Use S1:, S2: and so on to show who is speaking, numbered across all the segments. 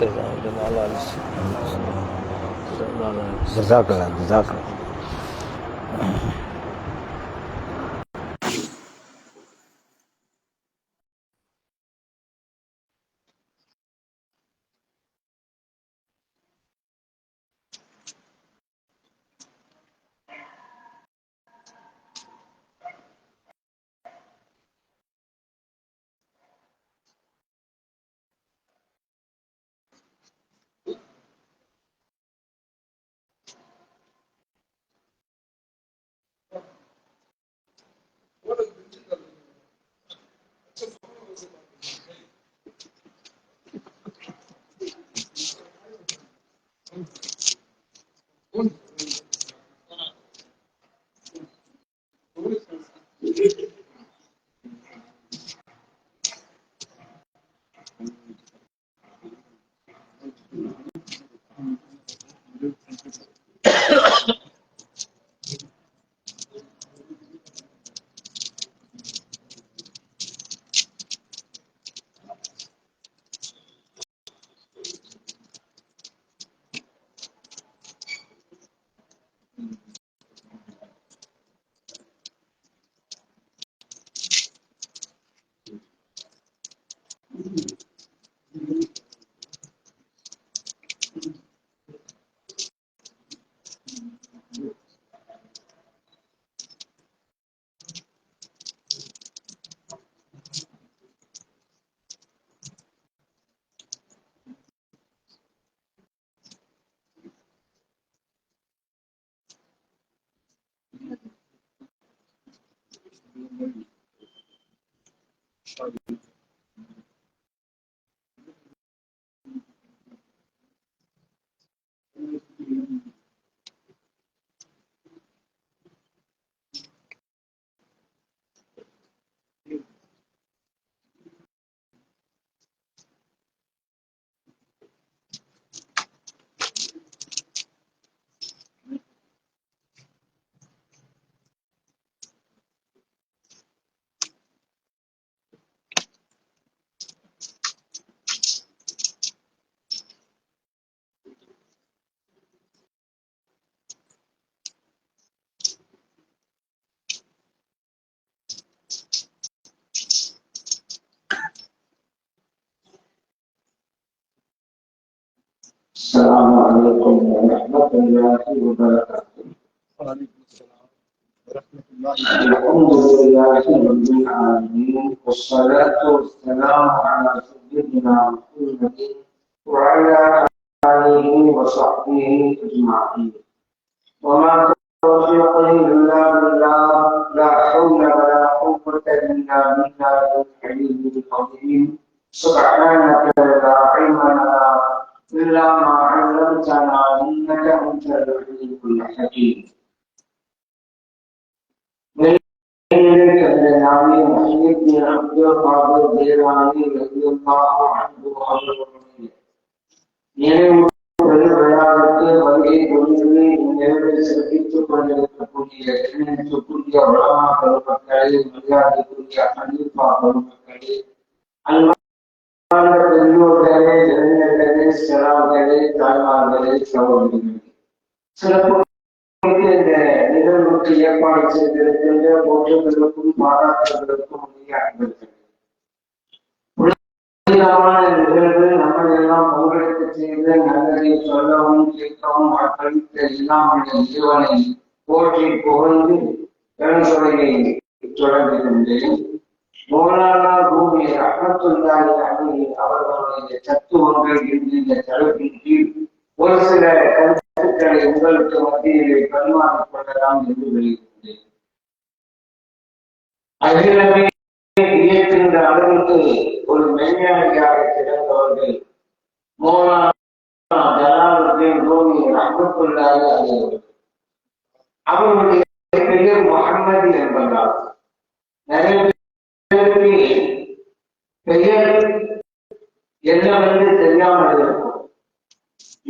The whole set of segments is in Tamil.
S1: جزاك الله جزاك الله.
S2: السلام عليكم ورحمة الله وبركاته.
S3: وعليكم السلام ورحمة الله
S2: الحمد لله رب العالمين، والصلاة والسلام على سيدنا محمد وعلى آله وصحبه أجمعين. وما توفيقي إلا بالله، لا حول ولا قوة إلا بالله العلي العظيم. سبحانك لا علم لنا إلا ما علمتنا إنك أنت العليم الحكيم. إليك النبي محمد بن عبد القادر الجيلاني رضي الله عنه وأرضاه. விழாவிற்கு வருகை புரிந்து இந்நிலையை சிறப்பித்துக் கொண்டிருக்கக்கூடிய எண்ணத்துக்குரிய உலமா பெருமக்களே, மரியாதைக்குரிய கலீஃபா பெருமக்களே, பெரியோர்களே, இளைஞர்களே, சிறார்களே, தாய்மார்களே, சகோதரிகளே, சிறப்பு இந்த நிகழ்வுக்கு ஏற்பாடு செய்திருக்கின்ற போற்றுகளுக்கும் பாராட்டுகளுக்கும் புனிதமான நிகழ்வு நம்மை எல்லாம் பங்கெடுக்க செய்து நல்லதை சொல்லவும் கேட்கவும் வாக்களித்த இல்லாமல் இறைவனை போற்றி புகழ்ந்து பெருந்துறையை தொடங்குகின்றேன். மௌலானா ரூமி ரஹ்மத்துல்லாஹி அலைஹி அவர்களுடைய தத்துவங்கள் என்கின்ற தலைப்பின் கீழ் ஒரு சில கருத்துக்களை உங்களுக்கு மத்தியிலே பரிமாறிக் கொள்ளலாம் என்று வெளியிட்டேன். அகிலமே இயக்கின்ற அளவுக்கு ஒரு மெய்ஞானியாக திறந்தவர்கள் மௌலானா ஜலாலுத்தீன் ரூமி ரஹ்மத்துல்லாஹி அலைஹி. அவருடைய பெயர் முஹம்மது என்பதால் நிறைய பேருக்கு பெயர் என்னவென்று தெரியாமல் இருக்கும்.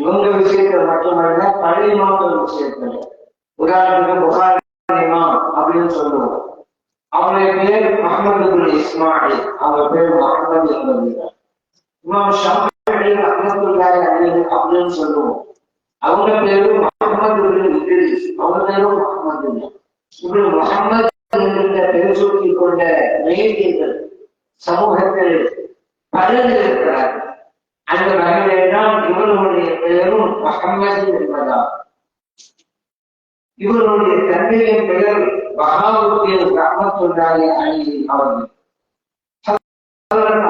S2: இவங்க விஷயத்துல மட்டுமல்ல, பழைய மக்கள் விஷயத்துல. உதாரணத்துக்கு புகாரி இமாம் அப்படின்னு சொல்லுவோம். அவருடைய பேர் முஹம்மது இப்னு இஸ்மாயில், அவங்க பேர் முஹம்மது என்பது. இமாம் ஷாஃபிஈ ரஹ்மத்துல்லாஹி முகம்மதுன்னு சொல்லுவோம். அவங்க பேரும் முகமது இத்ரிஸ், அவங்க பேரும் முகமது இல்லை. இப்படி முகமது என்கின்ற பெயர் சொல்லிக் கொண்ட மேதிகள் சமூகத்தில் பலர் இருக்கிறார்கள். அந்த வகையில்தான் இவர்களுடைய பெயரும் முகமது என்பதா. இவருடைய தந்தையின் பெயர் பஹாவுத்தீன் ரஹ்மத்துல்லாஹி அலைஹி அவர்கள்.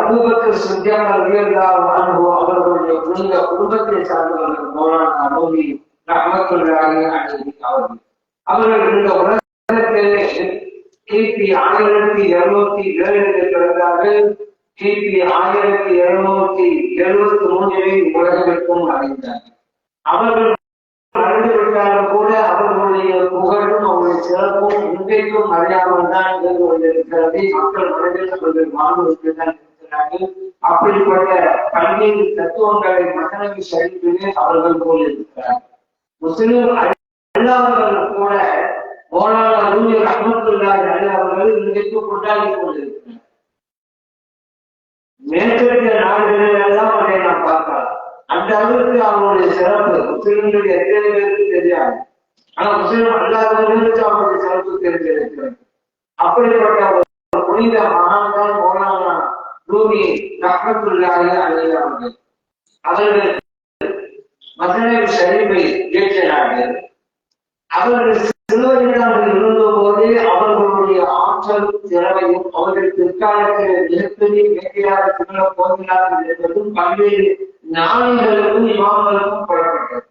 S2: அபூபக்கர் சித்திக் ரலியல்லாஹு அன்ஹு அவர்களுடைய புனித குடும்பத்தை சார்ந்தவர்கள் மௌலானா ரூமி ரஹ்மத்துல்லாஹி அலைஹி அவர்கள். அவர்கள் இந்த உலகத்திலே கிபி 1707 பிறந்தார்கள். கிபி 1773 உலகத்திற்கும் அடைந்தார்கள். அவர்கள் மறைந்துவிட்டாலும் கூட அவர்களுடைய புகழும் அவருடைய சிறப்பும் இன்றைக்கும் அறியாமல் தான் இருந்து கொண்டிருக்கிறது. மக்கள் மனதில் அவர்கள் வாழ்வதற்கு தான் இருக்கிறார்கள். அப்படிப்பட்ட பல்வேறு தத்துவங்களை மன்னவி சரித்திலே அவர்கள் போல் இருக்கிறார்கள். முஸ்லிம் அல்லாதவர்கள் கூட மௌலானா ரூமி ரஹ்மத்துல்லாஹி அலைஹி அவர்கள் இன்றைக்கு கொண்டாடி கொண்டிருக்கிறார். மேற்கத்திய நாடுகளில் எல்லாம் அதை நாம் பார்க்கலாம். அந்த அளவுக்கு அவருடைய சிறப்பு முஸ்லிம்களுடைய எத்தனை பேருக்கு தெரியாது. ஆனா முஸ்லிம் அல்லாதவர்களுக்கு அவருடைய சிறப்பு தெரிஞ்சிருக்கிறது. அப்படிப்பட்ட ஒரு புனித மகான் தான் மௌலானா ரூமி ரஹ்மத்துல்லாஹி அலைஹி அவர்கள். அவர்கள் மதீனா ஷரீஃபை இயற்றினார்கள். அவர்கள் சிறுவர்களாக இருந்த போதே அவர்களுடைய ஆற்றலும் திறமையும் அவர்கள் பிற்காலத்தில் மிகப்பெரிய வேட்டையாக திகழ போகிறார்கள் என்பதும் பல்வேறு ஞானிகளுக்கும் இமாம்களுக்கும் புறப்பட்டது.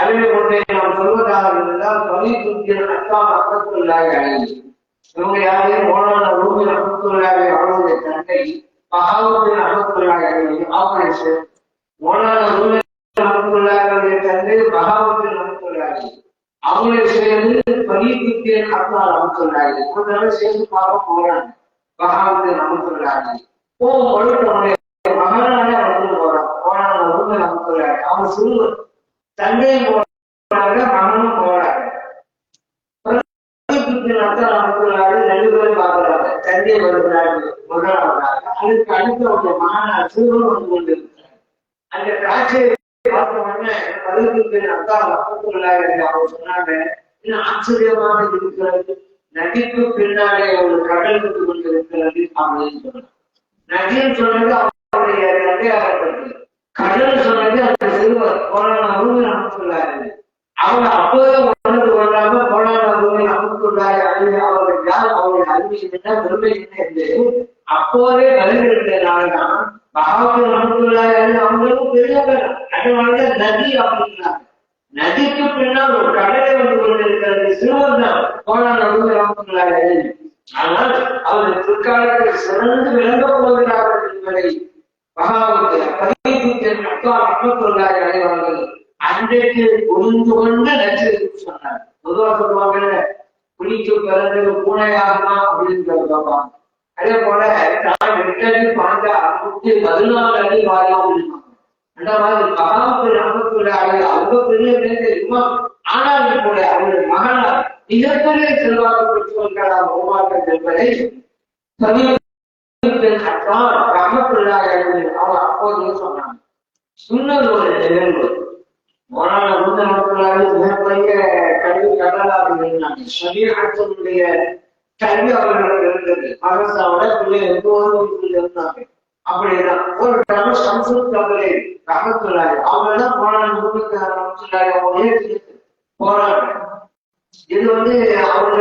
S2: அதில் ஒன்றை நாம் சொல்வதாக இருந்தால் பலீதுத்தீன் அஸ்ஸாம் ரஹ்மத்துல்லாஹி அலைஹி இவங்க யாரையும் மௌலானா ரூமி ரஹ்மத்துல்லாஹி அவருடைய தந்தை பஹாவுத்தீன் ரஹ்மத்துல்லாஹி அலைஹி அவருடைய மௌலானா ரூமி ரஹ்மத்துல்லாஹி அவருடைய தந்தை பஹாவுத்தீன் ரஹ்மத்துல்லாஹி அவங்களை சேர்ந்து பலீதுத்தீன் அஸ்ஸாம் ரஹ்மத்துல்லாஹி கொஞ்ச சேர்ந்து பார்க்க போறாங்க. பஹாவுத்தீன் ரஹ்மத்துல்லாஹி போகும்பொழுது நம்முடைய மகனானே அவர்கள் போறாங்க. மௌலானா ரூமி ரஹ்மத்துல்லாஹி அவங்க சிறுவர் தந்தையும் போறாங்க, மகனும் போறாங்க. ரெண்டு பேரும் பார்க்கிறாங்க. தந்தை வருகிறார்கள், முதலாவதாக. அதுக்கு அடுத்த மகனார் சிறுவன் வந்து கொண்டிருக்கிறார். அந்த காட்சியை பார்த்த உடனே பலீதுத்தீன் அஸ்ஸாம் ரஹ்மத்துல்லாஹி அலைஹி அவங்க சொன்னாங்க, இன்னும் ஆச்சரியமாக இருக்கிறது, நதிக்கு பின்னாலே ஒரு கடல் வந்து கொண்டிருக்கிறது அப்படின்னு சொன்னாங்க. நதின்னு சொன்னது அவருடைய தந்தையாகப்பட்டது, கடல் சொன்னது அந்த சிறுவர் மௌலானா ரூமி ரஹ்மத்துல்லாஹி அலைஹி. அவங்க அப்போதே உணர்ந்து கொள்ளாம மௌலானா ரூமி ரஹ்மத்துல்லாஹி அலைஹி அவர்கள் யார், அவருடைய அருமை என்ன பெருமை என்ன என்று அப்போதே பதிலளித்தனால்தான் பஹாவுத்தீன் ரஹ்மத்துல்லாஹி அலைஹி அவங்களும் பெரியவர்கள். அதனாலதான் நதி அப்படின்னாங்க. நதிக்கு பின்னால் ஒரு கடலை வந்து கொண்டிருக்கிறது சிறுவர் தான் மௌலானா ரூமி ரஹ்மத்துல்லாஹி அலைஹி. ஆனால் அவர்கள் பிற்காலத்தில் சிறந்து விளங்கப் போகிறார்கள் என்பதை பலீதுத்தீன் அஸ்ஸாம் ரஹ்மத்துல்லாஹி அலைஹி அவர்கள் அன்றைக்கு புரிந்து கொண்டு நச்சரித்து சொன்னார். பொதுவாக சொல்லுவாங்க, புலிக்கு பிறந்தது பூனையாகுமா அப்படின்னு கேட்பாங்க. அதே போல நான் 8 அடி பாய்ந்தா 14 அடி வாயா அப்படின்பாங்க. அந்த மாதிரி பஹாவுத்தீன் ரஹ்மத்துல்லாஹி அலைஹி அவங்க பெரிய தெரியுமா, ஆனாலும் கூட அவருடைய மகனார் மிகப்பெரிய செல்வாக்கு பெற்றவர்களாக உருவாக்க என்பதை பலீதுத்தீன் அஸ்ஸாம் ரஹ்மத்துல்லாஹி அலைஹி அவங்க அப்போது சொன்னாங்க. இன்னொரு ஒரு நிகழ்வு, மௌலானா ரூமி ரஹ்மத்துல்லாஹி அலைஹி மிகப்பெரிய கல்வி கடலாக இருந்தாங்க. ஷரீஅத்துடைய கல்வி அவர்களுக்கு இருந்தது. மதரசாவோட பிள்ளைகள் எப்போதும் இருந்தாங்க. அப்படிதான் ஒரு டாக்டர் ஷம்சுல் கபரி ரஹ்மத்துல்லாஹி அவங்கதான் மௌலானா ரூமி ரஹ்மத்துல்லாஹி அவங்க போறாங்க. இது அவங்க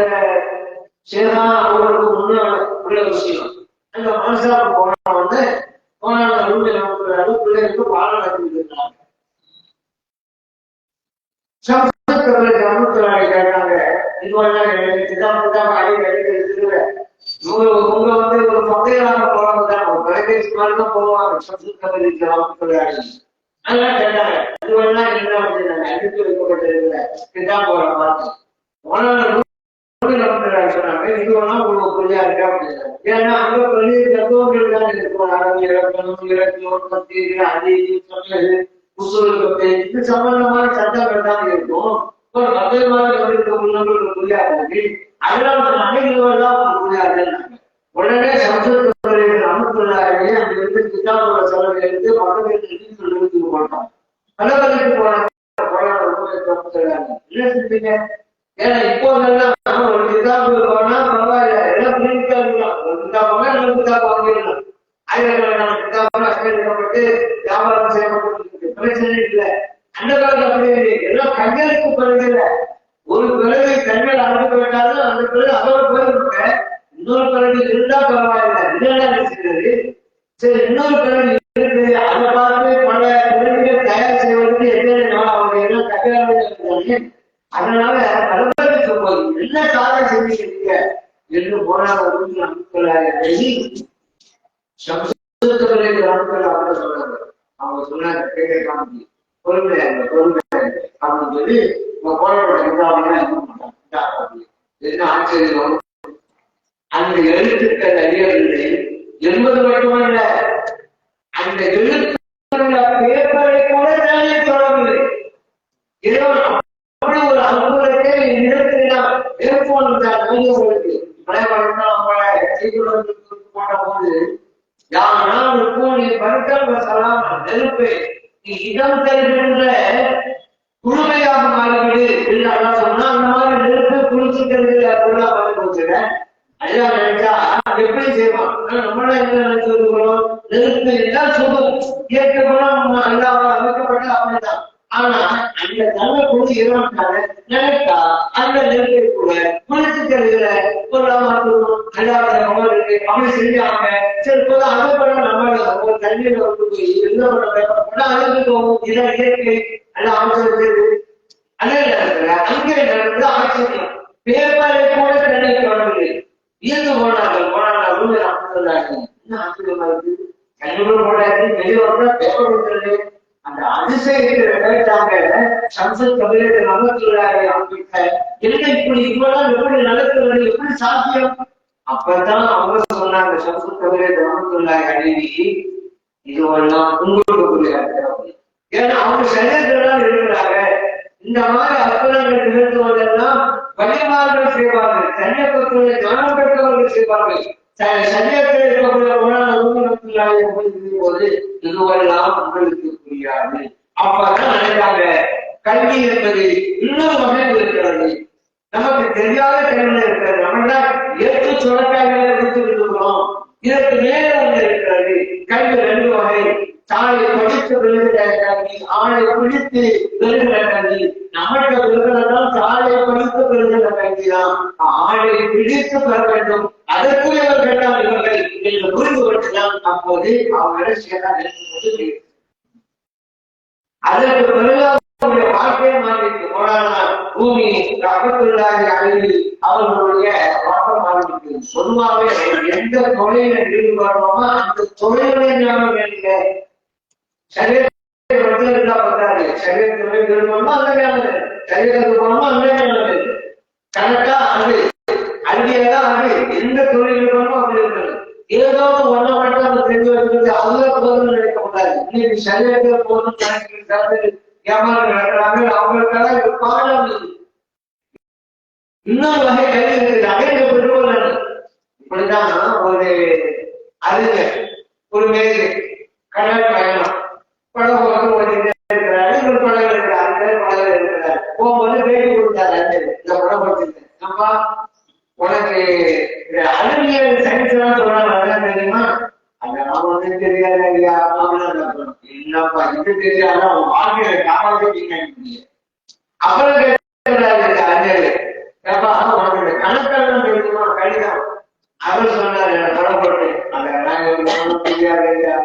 S2: சேதா அவங்களுக்கு முன்னாள் உள்ள விஷயம். அந்த மனசாவுக்கு போன மௌலானா ரூமி ரஹ்மத்துல்லாஹி அலைஹி பிள்ளைகளுக்கு பாடம் நடத்திட்டு இருந்தாங்க. கேட்டாங்க, இதுவெல்லாம் உங்க ஒரு பகையிலான போறவங்கதான் ஒரு தொலைபேசி மாதிரிதான் போவாங்க. அதெல்லாம் கேட்டாங்க, இதுவெல்லாம் என்ன அப்படின்னாங்க, அனுப்பி வைக்கப்பட்டிருக்கிற இதுதான் போற மாதிரி சொன்னாங்க. இதுவெல்லாம் உங்களுக்கு புரியா இருக்கா அப்படின்னாங்க. ஏன்னா அங்க பெரிய தத்துவங்கள் தான் இருக்கும். இலக்கணம், இலக்கியம், பத்தி, அதி, சொன்னது, உசூல், இது சம்பந்தமான சட்டங்கள் தான் இருக்கும். ஒரு மக்கள் மாதிரி புரியாது. அதெல்லாம் அனைவரும் புரியாது. உடனே ஷம்சுல் கபரி ரஹ்மத்துல்லாஹி அலைஹி அங்கிருந்து கிதாபுல செலவு எடுத்து மக்களுக்கு நிறுத்தி மாட்டாங்க. பலவருக்கு போனாங்க என்ன செஞ்சீங்க? ஏன்னா இப்போ ஒரு கிதாபு போனா பரவாயில்ல, எல்லாம் பிரிண்டா இருக்கலாம். ஒரு கிதாபுனா இன்னொரு கிதாபு வாங்கிடலாம். ஆயிரக்கணக்கான கிதாபுகள் அச்சடிக்கப்பட்டு வியாபாரம் செய்யப்பட்டு பிரச்சனை இல்லை. அந்த காலத்துல அப்படி எல்லாம் கையெழுத்து படுகல. ஒரு பிறகு கைகள் அனுப்பி விட்டாலும் அந்த பிறகு அதோட போயிருக்க இன்னொரு பிறகு இருந்தா பரவாயில்ல. இதெல்லாம் செய்யறது சரி, இன்னொரு பிறகு இருக்கு. அதை பார்த்து பல பிறகுகள் தயார் செய்வதற்கு என்ன அவங்க எல்லாம் கையாளர்கள். அதனால பலவருக்கு போய் என்ன காரணம் செஞ்சுக்கிறீங்க என்று போனாங்க. அவங்க சொன்னாங்க பொறுமை பொறுமை அப்படின்னு சொல்லி என்ன ஆச்சரியம். அந்த எழுத்துக்கள் அறியவில்லை என்பது மட்டுமல்ல, அந்த எழுத்துக்கள் பேப்பரை கூட வேலையை தொடரவில்லை. அப்படி ஒரு அனுபவத்தை போட்ட போது யாருக்கும் நீ பருத்தம் நெருப்பை நீ இடம் தருகின்ற குழுமையாக மாறிவிடு என்று சொன்னா அந்த மாதிரி நெருப்பு குளிச்சுக்கிறது பொருளா பார்த்து போச்சுறேன். ஐயா நினைச்சா எப்படி செய்வான்? நம்மள என்ன நினைச்சிருக்கிறோம்? நெருப்பு எல்லாம் சுகம் இயற்கை குணம் அல்லாமல் அமைக்கப்பட்ட அப்படிதான். ஆனா அந்த தன்மை கூட இருக்காங்க நினைத்தா அந்த நெருப்பை கூட குளிச்சு தருகிற பொருளா மாற்றணும். அப்படி செஞ்சாங்க. சரி போது அதை பண்ண நம்ம ஒரு தண்ணீர் வந்து போய் என்ன பண்ண அழுதுக்கும் இதான் இயற்கை எல்லாம் அமைச்சது. அதே நேரத்துல அங்கே நடந்து ஆச்சரியம் பேப்பரை கூட தண்ணீர் தொடரவில்லை. இயந்து போனார்கள் அமைச்சராங்க. என்ன ஆச்சரியமா இருக்கு. கண்ணூர் போட்டாச்சு வெளியே வந்தா பேப்பர் விட்டுறது. அந்த அதிசயத்தை நினைச்சாங்க. சம்சத் கபிலே நமக்குள்ளாரு அவங்க என்ன இப்படி இவ்வளவு எப்படி நடக்கிறது, எப்படி சாத்தியம்? அப்பதான் அவங்க சொன்னாங்க, சம்சத் கபிலே நமக்குள்ளாரு அடிவி இதுவெல்லாம் உங்களுக்கு. ஏன்னா அவங்க சரியத்தான் இருக்கிறாங்க. இந்த மாதிரி அற்புதங்கள் நிகழ்த்துவதெல்லாம் வழிமார்கள் செய்வார்கள், சரியப்பத்துடைய ஞானம் பெற்றவர்கள் செய்வார்கள். சரியத்தில் இருக்கக்கூடிய போது இதுவெல்லாம் உங்களுக்கு புரியாது. அப்பதான் நினைக்காங்க கல்வி என்பது இன்னொரு வகையில் இருக்கிறது. நமக்கு தெரியாத கல்வி இருக்கிறது. நம்ம தான் ஏற்று சுரக்காய்களை எடுத்து இருக்கிறோம். இதற்கு மேலே வந்து இருக்கிறது கல்வி. ரெண்டு வகை. தாயை படித்து விழுகிற கல்வி, ஆளை பிடித்து விழுகிற கல்வி. நமக்கு விழுகிறதால் தாயை படித்து விழுகிற கல்விதான். ஆளை பிடித்து பெற வேண்டும். அதற்குரியவர்கள் தான் இவர்கள் என்று புரிந்து கொண்டுதான் அப்போது அவங்களை சேர்ந்து அதற்கு பிறகு வாழ்க்கையை மாறிட்டு போனால்தான் பூமி கபத்துள்ளாக அழிவு அவர்களுடைய வாக்கம் மாறிவிட்டு. பொதுவாகவே எந்த தொழில ஈடுபடுறோமோ அந்த தொழிலை ஞாபகம் வேண்டிய சரீரத்தை மட்டும் இருந்தா பத்தாது. சரீரத்தை விரும்பணுமோ அந்த ஞாபகம், சரீரத்துக்கு போனோமோ அந்த ஞாபகம். கரெக்டா அது அங்கேதான் அது எந்த தொழில் இருக்கணுமோ அப்படி இருக்கணும். ஏதோ ஒன்றை மட்டும் அந்த தெரிஞ்சு வச்சுக்கிட்டு அதுல போதும் நினைக்கக்கூடாது. இன்னைக்கு சரீரத்துல போதும் நினைக்கிறது ஏமாறு நடக்கிறாங்க. அவங்களுக்காக இது பாடம். இன்னொரு வகை கல்வி இருக்குது. அதே பெற்றுக்கொள்ள இப்படிதான் ஒரு அறிஞர் ஒரு மேலே கடல் பயணம் படம் ஓட்டிட்டே இருக்கிறாரு. ஒரு படம் இருக்கிறாரு, படம் இருக்கிறாரு. போகும்போது பேட்டி கொடுத்தாரு. இந்த படம் படிச்சிருக்கேன். நம்ம உனக்கு அறிவியல் சயின்ஸ் எல்லாம் சொல்றாங்க தெரியுமா? அந்த நாம வந்து தெரியாது ஐயா. என்னப்பா இது தெரியாத வாழ்க்கையில காப்பாற்ற. அப்புறம் கேட்கிறாரு அறிஞர், ஏப்பா உனக்கு கணக்கெல்லாம் தெரியுமா? கணிதம். அவர் சொன்னாரு படம் போட்டு அந்த தெரியாது ஐயா.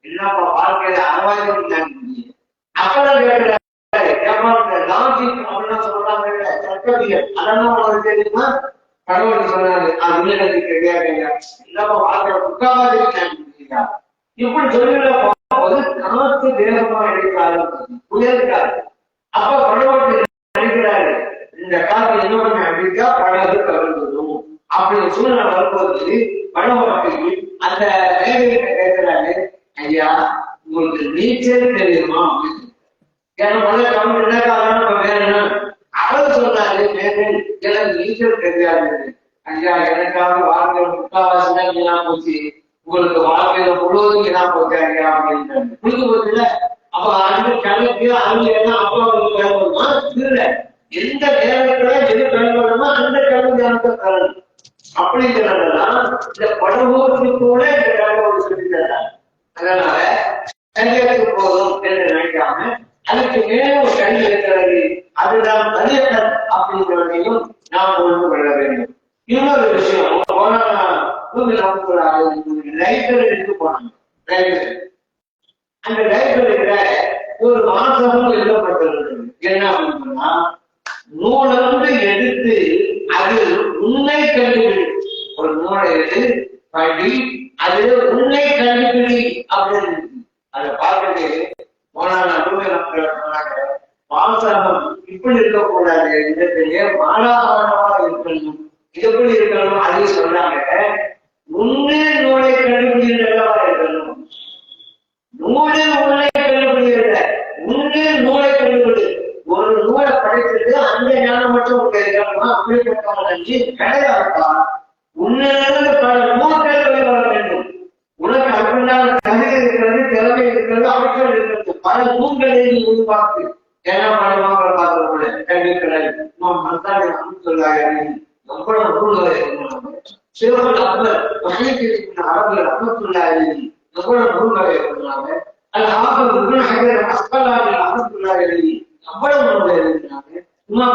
S2: என்னப்பா வாழ்க்கையில அறவாய்ப்பு. அப்புறம் கேட்கிறாரு, ஏப்பா லாஜிக் அப்படின்னா சொல்றாங்க தர்க்கவியல் அதெல்லாம் உனக்கு தெரியுமா? கடவுள் சொன்னாரு அது தெரியாது. என்னப்பா வாழ்க்கை முக்காவாதி. இப்படி சொல்லிட போகும்போது காத்து வேகமா எடுக்காது, புயல்காது. அப்ப கடவுள் நினைக்கிறாரு இந்த காத்து என்ன அடிக்கா படகு கவிழ்ந்துடும். அப்படி சூழ்நிலை வரும்போது படகு அந்த வேலையை கேட்கிறாரு, ஐயா உங்களுக்கு நீச்சல் தெரியுமா? ஏன்னா முதல்ல தமிழ் என்ன வேணும்னா அவர் சொன்னாரு எனக்கு நீச்சல் தெரியாது. ஐயா எனக்காக வாழ்க்கை முக்காவாசி தான் போச்சு, உங்களுக்கு வாழ்க்கையில முழுவதும் என்ன போச்சு ஐயா அப்படின்னு புரிஞ்சு போச்சுல. அப்ப அந்த கல்லுக்கு அவங்க எல்லாம் அப்பா பயன்படுமா இல்ல, எந்த நேரத்துல எது பயன்படுமோ அந்த கல்வி ஞானத்தை தரணும். அப்படிங்கிறதெல்லாம் இந்த படகோருக்கு கூட இந்த கல்வி சொல்லி தர்றாங்க. அதனால கல்விக்கு போதும் என்று நினைக்காம அதுக்கு மேலே ஒரு கல்வி இருக்கிறது, அதுதான் மனிதன் அப்படிங்கிறதையும் நாம் உணர்ந்து கொள்ள வேண்டும். இன்னொரு விஷயம், லைப்ரரிக்கு போனாங்க. லைப்ரரி, அந்த லைப்ரரியில ஒரு வாசகம் எழுதப்பட்டிருந்தது. என்ன அப்படின்னா, நூலந்து எடுத்து அது உண்மை கல்விபிடி, ஒரு நூலை எடுத்து படி அது உண்மை கல்விபிடி அப்படின்னு அதை பார்த்துட்டு வாசகம் இப்படி இருக்கக்கூடாது, இடத்திலேயே மாறாமாறவா இருக்கணும், எப்படி இருக்கணும் அதையும் சொல்றாங்க. உண்மை நூலை கல்விபிடிக்கிறதா இருக்கணும், நூலில் உண்மை கல்விபிடிக்கிறத உண்மை நூலை கல்விபிடி. ஒரு நூலை படைத்துட்டு அந்த ஞானம் மட்டும் இருக்கணுமா? அப்படிப்பட்ட கிடையாதுப்பா. உன்னிலிருந்து பல நூல்கள் வர வேண்டும். உனக்கு அப்படின்னால கவிதை இருக்கிறது, திறமை இருக்கிறது, அவர்கள் இருக்கிறது, பல நூல்களை நீ உருவாக்கு. என்ன பண்ணுவாங்க பார்க்கக்கூட கல்விக்களை எவ்வளவு நூல்களை இருந்தாங்க. சிவன் அப்பர் அரபு அமத்துள்ளாரி எவ்வளவு நூல்களை இருந்தாங்க. அது அஸ்கலாரி அமத்துள்ளாரி அவ்வளவு நூல்கள் எழுதினாங்க.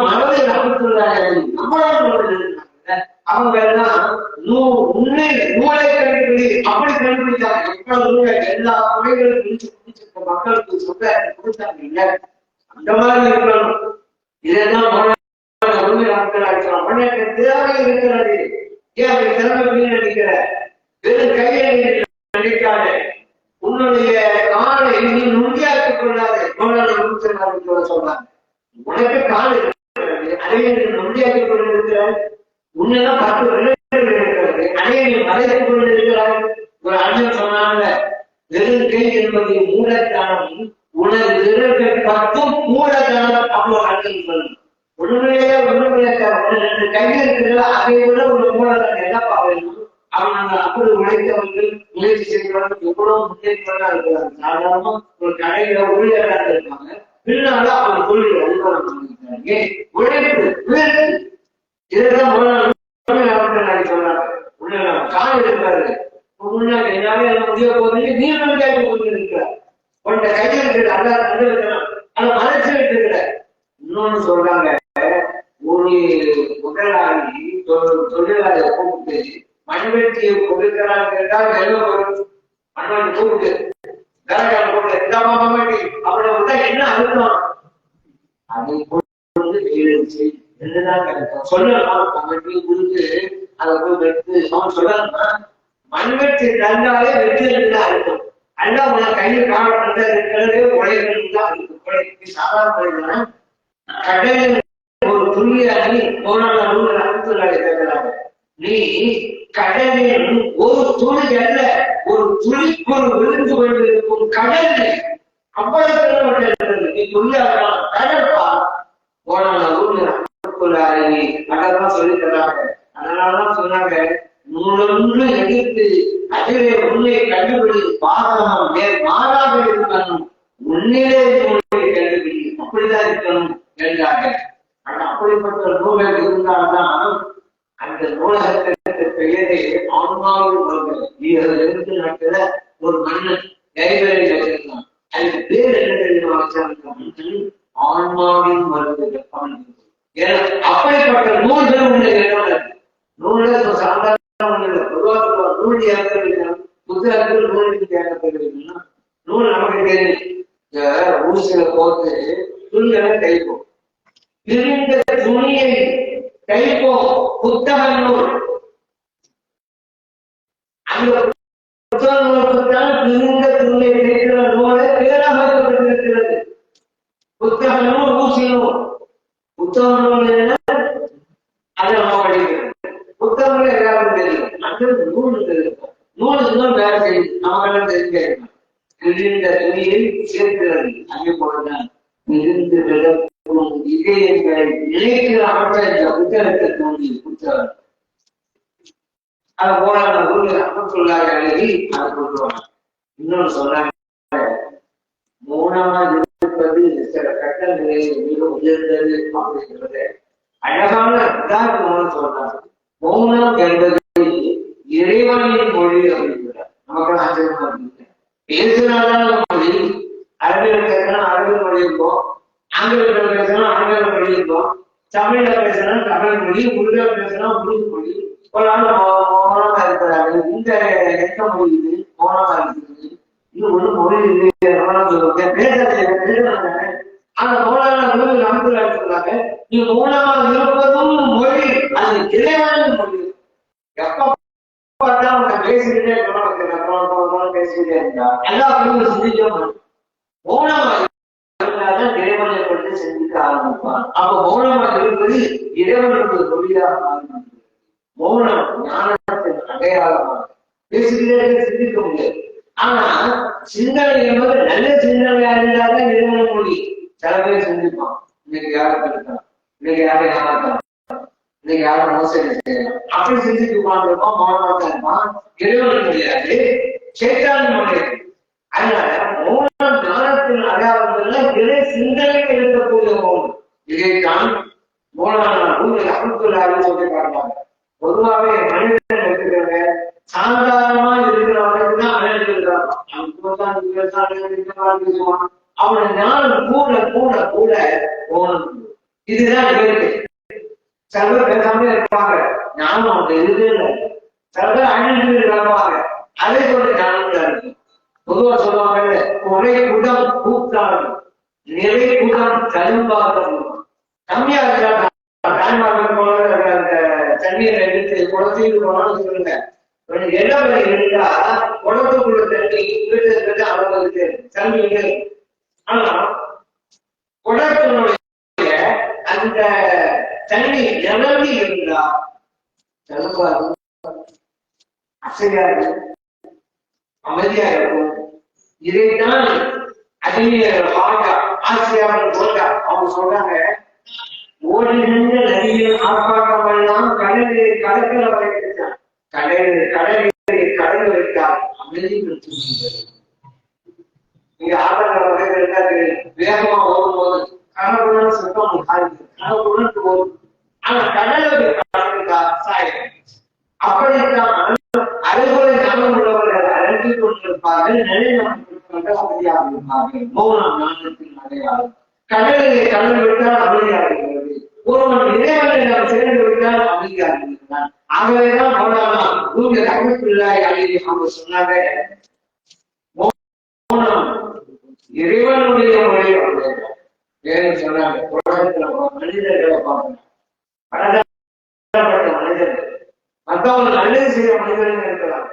S2: மனதில் அமத்துள்ளாரி அவ்வளவு நூல்கள் எழுதினாங்க. அவங்க எல்லாம் உண்மை நூலை கண்டுபிடி அப்படி கண்டுபிடிச்சாங்க. எவ்வளவு நூலை எல்லா துறைகளும் பிடிச்சிருக்க மக்களுக்கு சொல்ல கொடுத்தாங்க. இல்ல, அந்த மாதிரி இருக்கணும். இதெல்லாம் தேவை இருக்கிறது. ஏன் அப்படி திறமை நினைக்கிற? வெறும் கையை நினைக்காத, உன்னுடைய காலை நீ நுண்டியாக்கிக் கொள்ளாது. சொல்றாங்க, உனக்கு கால் இருக்கிறது, அதை நொண்டியாக்கிக் கொண்டிருக்கிற. உன்னெல்லாம் 10 விரல்கள் இருக்கிறது, அதை நீ மறைத்துக் கொண்டிருக்கிறாய். ஒரு அண்ணன் சொன்னாங்க, வெறும் கை என்பது மூலத்தானம், உனது விரல்கள் 10 மூலத்தானம். அவ்வளோ அண்ணன் சொல்லணும். உண்மையிலே கையில் இருக்கிறது, அதை விட ஒரு மூலத்தான் என்னப்பா வேணும்? அவன் அந்த அப்படி உழைத்தவர்கள் முயற்சி செய்கிறவர்கள் எவ்வளவு முன்னேற்றமாக இருக்கிறாங்க. சாதாரணமா ஒரு கடையில ஊழியராக இருக்காங்க, பின்னால அவங்க தொழில் அதிகாரம் பண்ணிருக்காங்க. உழைப்பு இதெல்லாம் சொன்னாங்க. உள்ள கால் இருக்காரு, முன்னாடி என்னாலே முடிய போது நீ கேட்டு கொண்டு இருக்கிறார். உன்ட கையில் இருக்கிற அல்லா இருக்கலாம், அதை மறைச்சு இருக்கிற. இன்னொன்னு சொல்றாங்க, ஒரு முதலாளி தொழிலாளியை கூப்பிட்டு மண்வெட்டியை கொடுக்கிறான்னு கேட்டால் எல்லாம் வரும். மண்வெட்டி கூப்பிட்டு வேலைக்கார போட்டு மண்வெட்டி அவரை விட்டா என்ன அழுத்தம்? அதை கொண்டு சொல்லலாம். மண்வெட்டி கொடுத்து அதை போய் வெட்டு அவன் சொல்லணும்னா, மண்வெட்டி தந்தாலே வெற்றி தான் அழுத்தம். அல்ல உன கையில் காணப்பட்ட இருக்கிறதே உழைகள் தான் இருக்கு. சாதாரண கடையில் ஒரு துணியை அணி கேட்கிறாங்க. நீ கடலில் ஒரு துணி அல்ல, ஒரு துளிக்குள் விழுந்து கொண்டிருக்கும் கடல் அவ்வளவு நீ துணியாகலாம். கடற்பா அதான் சொல்லி தர்றாங்க. அதனாலதான் சொன்னாங்க, நூலொன்று எடுத்து அதிலே உண்மை கண்டுபிடி, பாசனம் மாறாக இருக்கணும், உன்னிலே நூலை கண்டுபிடி, அப்படிதான் இருக்கணும் என்றாங்க. ஆனா அப்படிப்பட்ட நூல்கள் இருந்தால்தான் அந்த நூலகத்திற்கு பெயரே ஆன்மாவின் நூல்கள் நடக்கிற ஒரு மன்னன் லைப்ரரி வச்சிருந்தான். அதுக்கு பேர் என்ன தெரியுமா வச்சாங்க? ஆன்மாவின் மருந்துகள். ஏன்னா அப்படிப்பட்ட நூல்கள் உள்ள இடம். நூல்ல சாதாரண பொதுவாக நூல் ஏற்படுகிறது, புத்தகத்தில் நூலுக்கு தேவைப்படுகிறதுன்னா நூல் நமக்கு தெரியும். ஊசியில போட்டு துணிகளை தைப்போம், பிரிந்த துணியை தைப்போம். புத்தக நூல், அந்த புத்தக நூலுக்குத்தான் பிரிந்த துணியை தைக்கிற நூலை பேராக வைக்கப்பட்டிருக்கிறது. புத்தக நூல், ஊசி நூல். புத்தக நூல் என்ன? அதை நம்ம படிக்கிறோம். புத்தகங்கள் எல்லாருக்கும் தெரியும். அந்த நூல் தெரியும். நூலுக்குதான் வேலை செய்யும். நமக்கெல்லாம் தெரிஞ்சிருக்கணும். பிரிந்த துணியை சேர்க்கிறது. அதே போலதான் மிகுந்து விளக்கும் இதயங்களை நினைக்கிற ஆற்றல் இந்த புத்தகத்தை தோன்றி புத்தகம். அது போல அந்த ஊரில் அமர்ந்துள்ளார் எழுதி அதை கொண்டு வராங்க. இன்னொன்னு சொன்னாங்க, மௌனமா இருப்பது சில கட்ட நிலையில் மிக உயர்ந்தது அப்படிங்கிறது அழகான உதாரணம் சொல்றாங்க. மௌனம் என்பது இறைவனின் மொழி அப்படிங்கிறார். நமக்கு ஆச்சரியமா இருக்கு. பேசினாதான் மொழி, அரபியில் பேசினா அரபு மொழி இருக்கும், ஆங்கிலத்தில் பேசினா ஆங்கில மொழி இருக்கும், தமிழ்ல பேசினா தமிழ் மொழி, உருதுல பேசினா உருது மொழி. ஒரு நாள் மௌனமா இருக்கிறாரு. இந்த எந்த மொழி இது மௌனமா இருக்குது, இது ஒரு மொழி இது சொல்லுவாங்க, பேசுறாங்க. அந்த மௌனமா நமக்குள்ள சொல்றாங்க, நீ மௌனமா இருப்பதும் மொழி, அது இறைவனின் மொழி. எப்ப பார்த்தாலும் பேசிக்கிட்டே பேசிக்கிட்டே இருந்தா எல்லா பேரும் சிந்திக்க மாட்டோம். மௌனமா இறைவனை பற்றி சிந்திக்க ஆரம்பிப்பான். அப்ப மௌனமா இருப்பது இறைவனுக்கு மொழியாக ஆரம்பிக்கிறது. மௌனம் ஞானத்தின் அடையாளமாக. பேசிக்கிட்டே சிந்திக்க முடியாது. ஆனா சிந்தனை என்பது நல்ல சிந்தனையா இருந்தாலும் இறைவன மொழி. சில பேர் சிந்திப்பான், இன்னைக்கு யாருக்கு இருக்கான், இன்னைக்கு யாரும் ஏமாத்தான், இன்னைக்கு யாரும் மோசடி செய்யலாம், அப்படி சிந்தித்து உட்கார்ந்துருப்பான், மௌனமா தான் இருப்பான். இறைவன் முடியாது, சேத்தான மொழி. அதனால மௌனம் ஞானத்தின் அடையாளத்துல இறை சிந்தனைக்கு இருக்கக்கூடிய மௌனம். இதைத்தான் அமுத்துள்ளாரு சொல்லி காட்டுவாங்க. பொதுவாகவே மனிதன் எடுத்துக்கிறாங்க, சாதாரணமா இருக்கிறவனுக்கு தான் அழகு இருக்கிறான். அவனை ஞானம் கூட கூட கூட மௌனம். இதுதான் இயற்கை. சில பேர் பேசாமலே இருப்பாங்க, ஞானம் அவங்க இதுவே இல்லை. சில பேர் அழிந்து இருப்பாங்க, அதே போல ஞானம் தான் இருக்கு. பொதுவா சொல்லுவாங்க, ஒரே குடம் கூப்பிட்டாங்க, நிறை குடம் கரும்பாக கம்மியா இருக்கா தண்ணீரை எடுத்து குளத்துக்கு போனாலும் சொல்லுங்க, இடம் இருந்தா குளத்துக்குள்ள தண்ணி வீட்டு அளவுக்கு தண்ணி இல்லை. ஆனா குளத்தினுடைய அந்த தண்ணி நிரம்பி இருந்தா செலவாகும், அசையா இருக்கும், அமைதியா இருக்கும். இதைத்தான் அறிஞர் ஆசிரியர் சொல்றா. அவங்க சொல்றாங்க, ஓடி நின்ற நதியின் ஆர்ப்பாட்டம் எல்லாம் கடலிலே கடற்கரை வரைக்கும் கடல் வைத்தால் அமைதி பெற்றுகிறது. நீங்க ஆட்டங்கள் வரைக்கும் வேகமா ஓடும்போது கடவுளுடன் சுத்தம் கடவுளுடன் போகும். ஆனா கடலுக்கு கடலுக்கா சாயம். அப்படித்தான் அதுபோல ஞானம் உள்ளவர்கள் அழைத்து கொண்டிருப்பார்கள், நிலைநாட்டு அமைதியாக இருப்பார்கள். மௌனம் ஞானத்தின் அடையாளம். கடலிலே கடல் விட்டால் அமைதியாக இருக்கிறது. ஒருவன் இறைவனிடம் சேர்ந்து விட்டால் அமைதியாக இருக்கிறான். ஆகவேதான் மௌனம் பூமி அகப்பிள்ளாய் அழகி அவங்க சொன்னாங்க, மௌனம் இறைவனுடைய முறையை வேறு சொன்னாங்க. உலகத்துல மனிதர்களை பார்க்கணும், பலதரப்பட்ட மனிதர்கள், மற்றவங்க நல்லது செய்யற மனிதர்கள் இருக்கிறாங்க,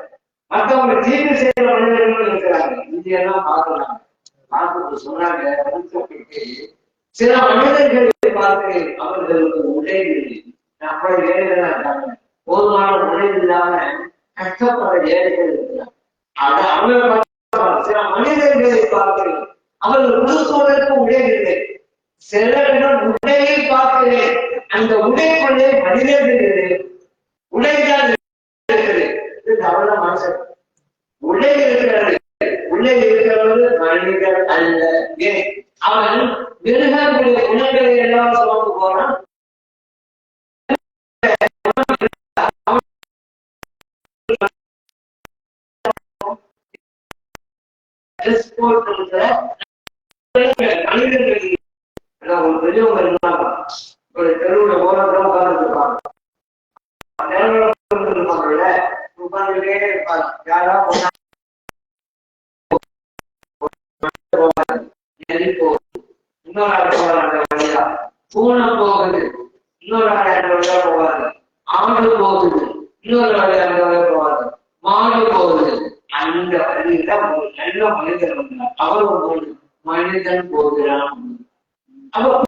S2: மற்றவங்க தீர்வு செய்யற மனிதர்கள் இருக்கிறாங்க. இதையெல்லாம் பார்க்கலாம். பார்த்துட்டு சொன்னாங்க, சில மனிதர்களை பார்த்து அவர்களுக்கு உடையில்லை, அப்படி ஏழைகளா இருக்காங்க, போதுமான உடை இல்லாம கஷ்டப்படுற ஏழைகள் இருக்கிறாங்க. அத அவங்க சில மனிதர்களை பார்த்து அவர்கள் உடுத்துவதற்கு உடை இல்லை, சிலரிடம் உடையை பார்க்கிறேன், அந்த உடைக்குள்ளே மனிதர்கள் இல்லை, உடைதான் இருக்கிறது. இது தவறான மனுஷன். உடை இருக்கிறது, உள்ளே இருக்கிறது மனிதர் அல்ல. ஏன் அவன் மிருகங்களுடைய குணங்களை எல்லாம் சொல்ல போறான். ஒரு பெரியவங்க இருந்தாங்க, ஒரு தெருவுல ஓரத்துல உட்கார்ந்து இருப்பாங்க, இருப்பாங்கல்ல, உட்கார்ந்துட்டே இருப்பாங்க. யாரா இன்னொரு ஆள் போவாங்க வழியா, பூனை போகுது, இன்னொரு ஆள் அந்த வழியா போவாரு, ஆடு போகுது, இன்னொரு ஆள் அந்த வழியா போவாரு, மாடு போகுது. அந்த வழியில ஒரு நல்ல மனிதர் வந்தார். அவர் ஒரு மனிதன் போகிறான். அப்ப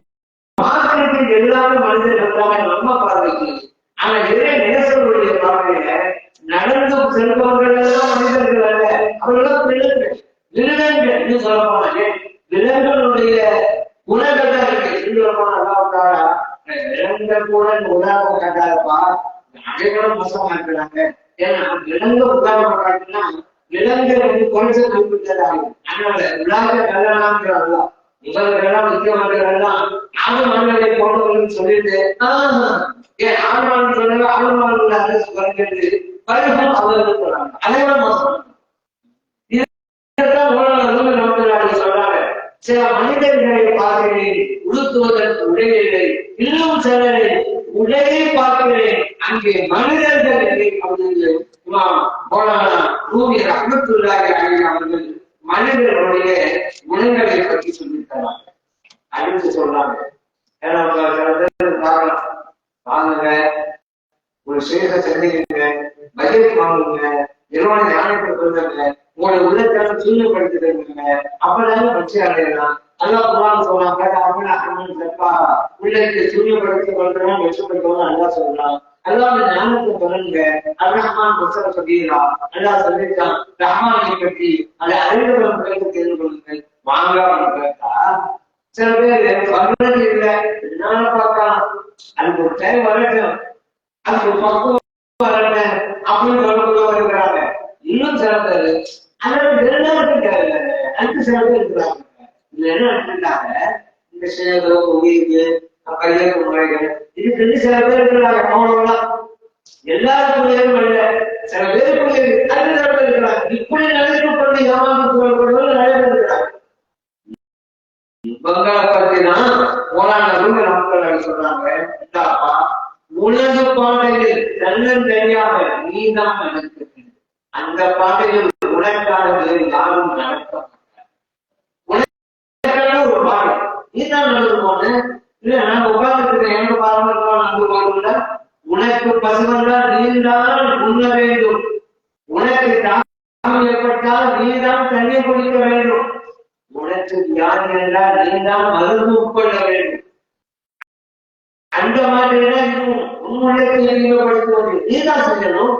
S2: பார்க்கறதுக்கு எல்லாமே மனிதர்கள் தான் நம்ம பார்வைக்கு. ஆனா இறை நேசர்களுடைய பார்வையில நடந்து செல்பவர்கள் எல்லாம் மனிதர்கள் அல்ல, அவர்களெல்லாம் விலங்குகள். விலங்குகள் என்று சொல்ல போனாலே விலங்குகளுடைய குணங்கள் தான் இருக்கு. அல்லாவுக்காக விலங்க கூட உதாரணம் காட்டாதப்பா, அதே கூட மோசமா இருக்கிறாங்க. ஏன்னா விலங்கு உதாரணம் காட்டினா இளைஞர் வந்து குறைச்ச குறிப்பிட்டதாக அதனால விழாக்க கல்யாணம்ங்கிறாங்களா இவர்களெல்லாம் முக்கியமானவர்கள்லாம் ஆழ்வார்களை போனவர்கள் சொல்லிட்டு ஏன் ஆழ்வார்கள் சொன்னாங்க ஆழ்வார்கள் அரசு குறைக்கிறது பரிசம் அவர்கள் சொல்றாங்க அனைவரும் மோசம் சொல்றாங்க சில மனிதர்களை பார்க்கிறேன் உடுத்துவதற்கு உடையில்லை இன்னும் சிலரை உடையை பார்க்கிறேன் அங்கே மனிதர்கள் இல்லை அப்படின்னு ரூமி ரஹ்மத்துல்லாஹி அலைஹி அவர்கள் மனிதர்களுடைய குணங்களை பற்றி சொல்லித்தராங்க அடுத்து சொல்றாங்க வாங்குங்க ஒரு சேக சந்திங்க பட்ஜெட் வாங்குங்க நிறுவன ஞானத்தை சொல்லுங்க உங்களுடைய உள்ளத்தை தூய்மைப்படுத்திடுங்க அப்பதானே பட்சி அடையலாம் அல்லாஹ் குர்ஆன் சொல்றாங்க உள்ளத்தை தூய்மைப்படுத்தி கொள்றோம் வெற்றிப்படுத்தவும் அல்லா சொல்றான் அல்லாஹ் ஞானத்தை சொல்லுங்க அல் ரஹ்மான் புத்தக சொல்லிடா அல்லாஹ் சொல்லிட்டான் ரஹ்மானை பற்றி அதை அறிவுகளுக்கு தெரிந்து கொள்ளுங்கள் வாங்காமல் கேட்டா சில பேர் வர்றது இல்லை என்னால பார்க்கலாம் அதுக்கு ஒரு டைம் வரட்டும் அதுக்கு ஒரு பக்குவம் வரட்டும் அப்படின்னு சொல்ல வருகிறாங்க இன்னும் சில பேர் அதற்கு சில பேர் இருக்கிறாங்க இதுல என்ன எடுத்துட்டாங்க இந்த சேதோ உயிர்வு கையெழுத்து முறைகள் இதுக்கு சில பேர் இருக்கிறாங்க அவ்வளவுதான் எல்லாருக்கும் இல்ல சில பேருக்கு சில பேர் இருக்கிறாங்க இப்படி நடக்கப்பட்டு ஏமாந்து நிறைய பேர் இருக்கிறாங்க பங்காள பத்தி தான் போராட்டம் நாட்கள் சொல்றாங்க இந்தாப்பா உலக பாதையில் தன்னன் தெரியாம நீதான் நடக்க அந்த பாதையில் உனக்கானது யாரும் நடக்க மாட்டாங்க ஒரு பாதை நீதான் நடந்து போன இல்ல நாங்க உட்கார்ந்து எங்க பாரம்பரியம் நடந்து போகல உனக்கு பசுவந்தால் நீதான் உண்ண வேண்டும் உனக்கு தாகம் ஏற்பட்டால் நீதான் தண்ணீர் குடிக்க வேண்டும் உனக்கு யார் என்றால் நீதான் மருந்து உட்கொள்ள வேண்டும் அந்த மாதிரிதான் உன்னுடைய தீவிரப்படுத்துவது நீதான் செய்யணும்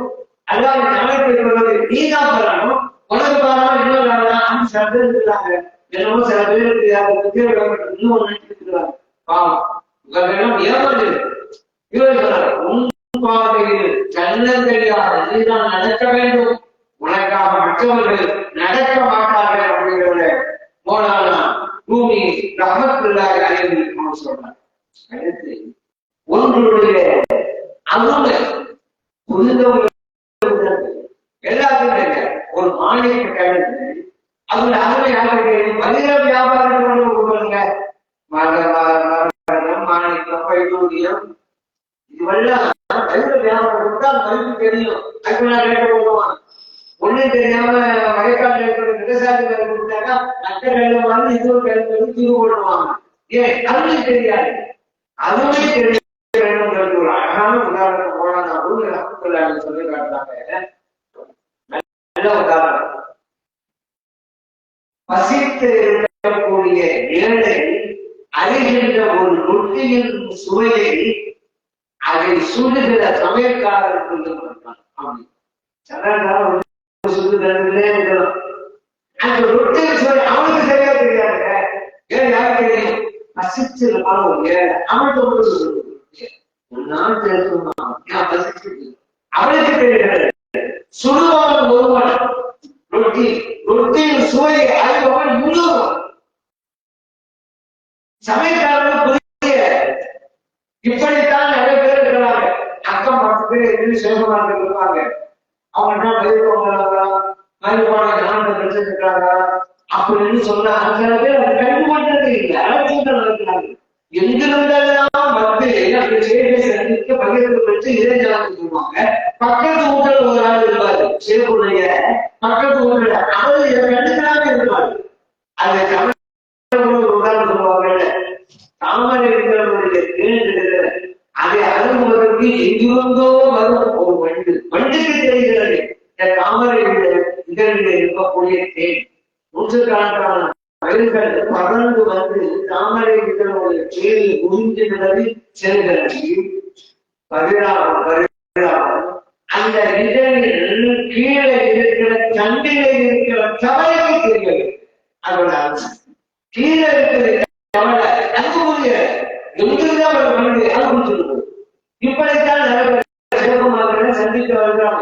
S2: அதாவது அமைப்பை சொல்வது நீதான் சொல்லணும் உனக்கு பாராம இன்னொரு சில பேர் இருக்கிறாங்க என்னமோ சில பேருக்கு இன்னும் நினைச்சிருக்கிறாங்க பாவம் உங்களிடம் ஏமாறு இவர் சொல்றாரு உன் பாதையில் ஜன்னல் தெரியாத நீதான் நடக்க வேண்டும் உனக்காக மற்றவர்கள் நடக்க மாட்டார்கள் அப்படிங்கிறத போனாலா பூமி ரஹ்மத்துல்லாஹி அலைஹி அவன் சொல்றான் அடுத்து ஒன்றுடைய அருமை புரிந்தவர்கள் எல்லாத்துக்கும் ஒரு மாநில கிழமை அதுல அருமை யாருக்கு வணிக வியாபாரம் கொடுங்க மாநிலம் வைடூரியம் இதுவெல்லாம் வணிக வியாபாரம் கொடுத்தா மதிப்பு தெரியும் அதுக்கு நான் ரேட்டை போடுவான் ஒண்ணும் தெரியாம வயக்காடு விவசாயத்துக்கு கொடுத்தாக்கா நட்ட வெள்ளம் வந்து இன்னொரு கிழமை தீர்வு போடுவாங்க ஏன் அதுவே தெரியாது அதுவே தெரிய வேண்டும் ஒரு அழகான உதாரணம் போனா சொல்லி காட்டுறாங்க நல்ல உதாரணம் பசித்து இருக்கக்கூடிய ஏழை அறிகின்ற ஒரு ரொட்டியின் சுவையை அதை சுடுகிற சமயக்காரருக்கு சுடுகிறதுலே அந்த ரொட்டியின் சுவை அவனுக்கு சரியா தெரியாதுங்க ஏன் யாருக்கு தெரியும் பசிச்சு அவனுக்கு நான் பசிச்சு அவனுக்கு தெரிகிறது சுடுவான் ஒருவன் ரொட்டியின் சுவையை அறிபவன் இன்னொருவன் சமயக்காரர்கள் புரிய இப்படித்தான் நிறைய பேர் இருக்கிறாங்க அக்கம் 10 பேர் எதிரி சிவகுமார் இருப்பாங்க அவங்க மதிப்பான ஞானத்தை பெற்றிருக்கிறாங்க அப்படின்னு சொன்னா சில பேர் அதை கண்டுபட்டது இல்லை அலட்சியங்கள் நடக்கிறாங்க எங்கிருந்தெல்லாம் வந்து அப்படி செய்தியை சந்திக்க பகிர்ந்து பெற்று இளைஞர்கள் சொல்லுவாங்க பக்கத்து ஊட்டல் ஒரு ஆள் இருப்பாரு சிவனுடைய பக்கத்து ஊட்டல அவர் இதை கண்டுக்கிறாங்க இருப்பாரு அதை ஒரு உதாரணம் சொல்லுவாங்கல்ல தாமரை இருக்கிறவருடைய தேர்ந்தெடுக்கிற அதை அருங்குவதற்கு எங்கிருந்தோ வரும் ஒரு வண்டுக்கு தெரிகிறது இந்த தாமரை இதழில் இருக்கக்கூடிய தேன் நூற்றுக்கணக்கான பயிர்கள் பறந்து வந்து தாமரை இதனுடைய தேவை உறிஞ்சுகிறது செல்கிறது அந்த இதழில் கீழே இருக்கிற சண்டிலே இருக்கிற தவறைக்கு தெரிகிறது அதோட கீழே இருக்கிற தவறை அதுக்குரிய எங்கிருந்தான் அனுபவிச்சிருக்கும் இப்படித்தான் சிவகுமார்கள் சந்தித்து வருகிறாங்க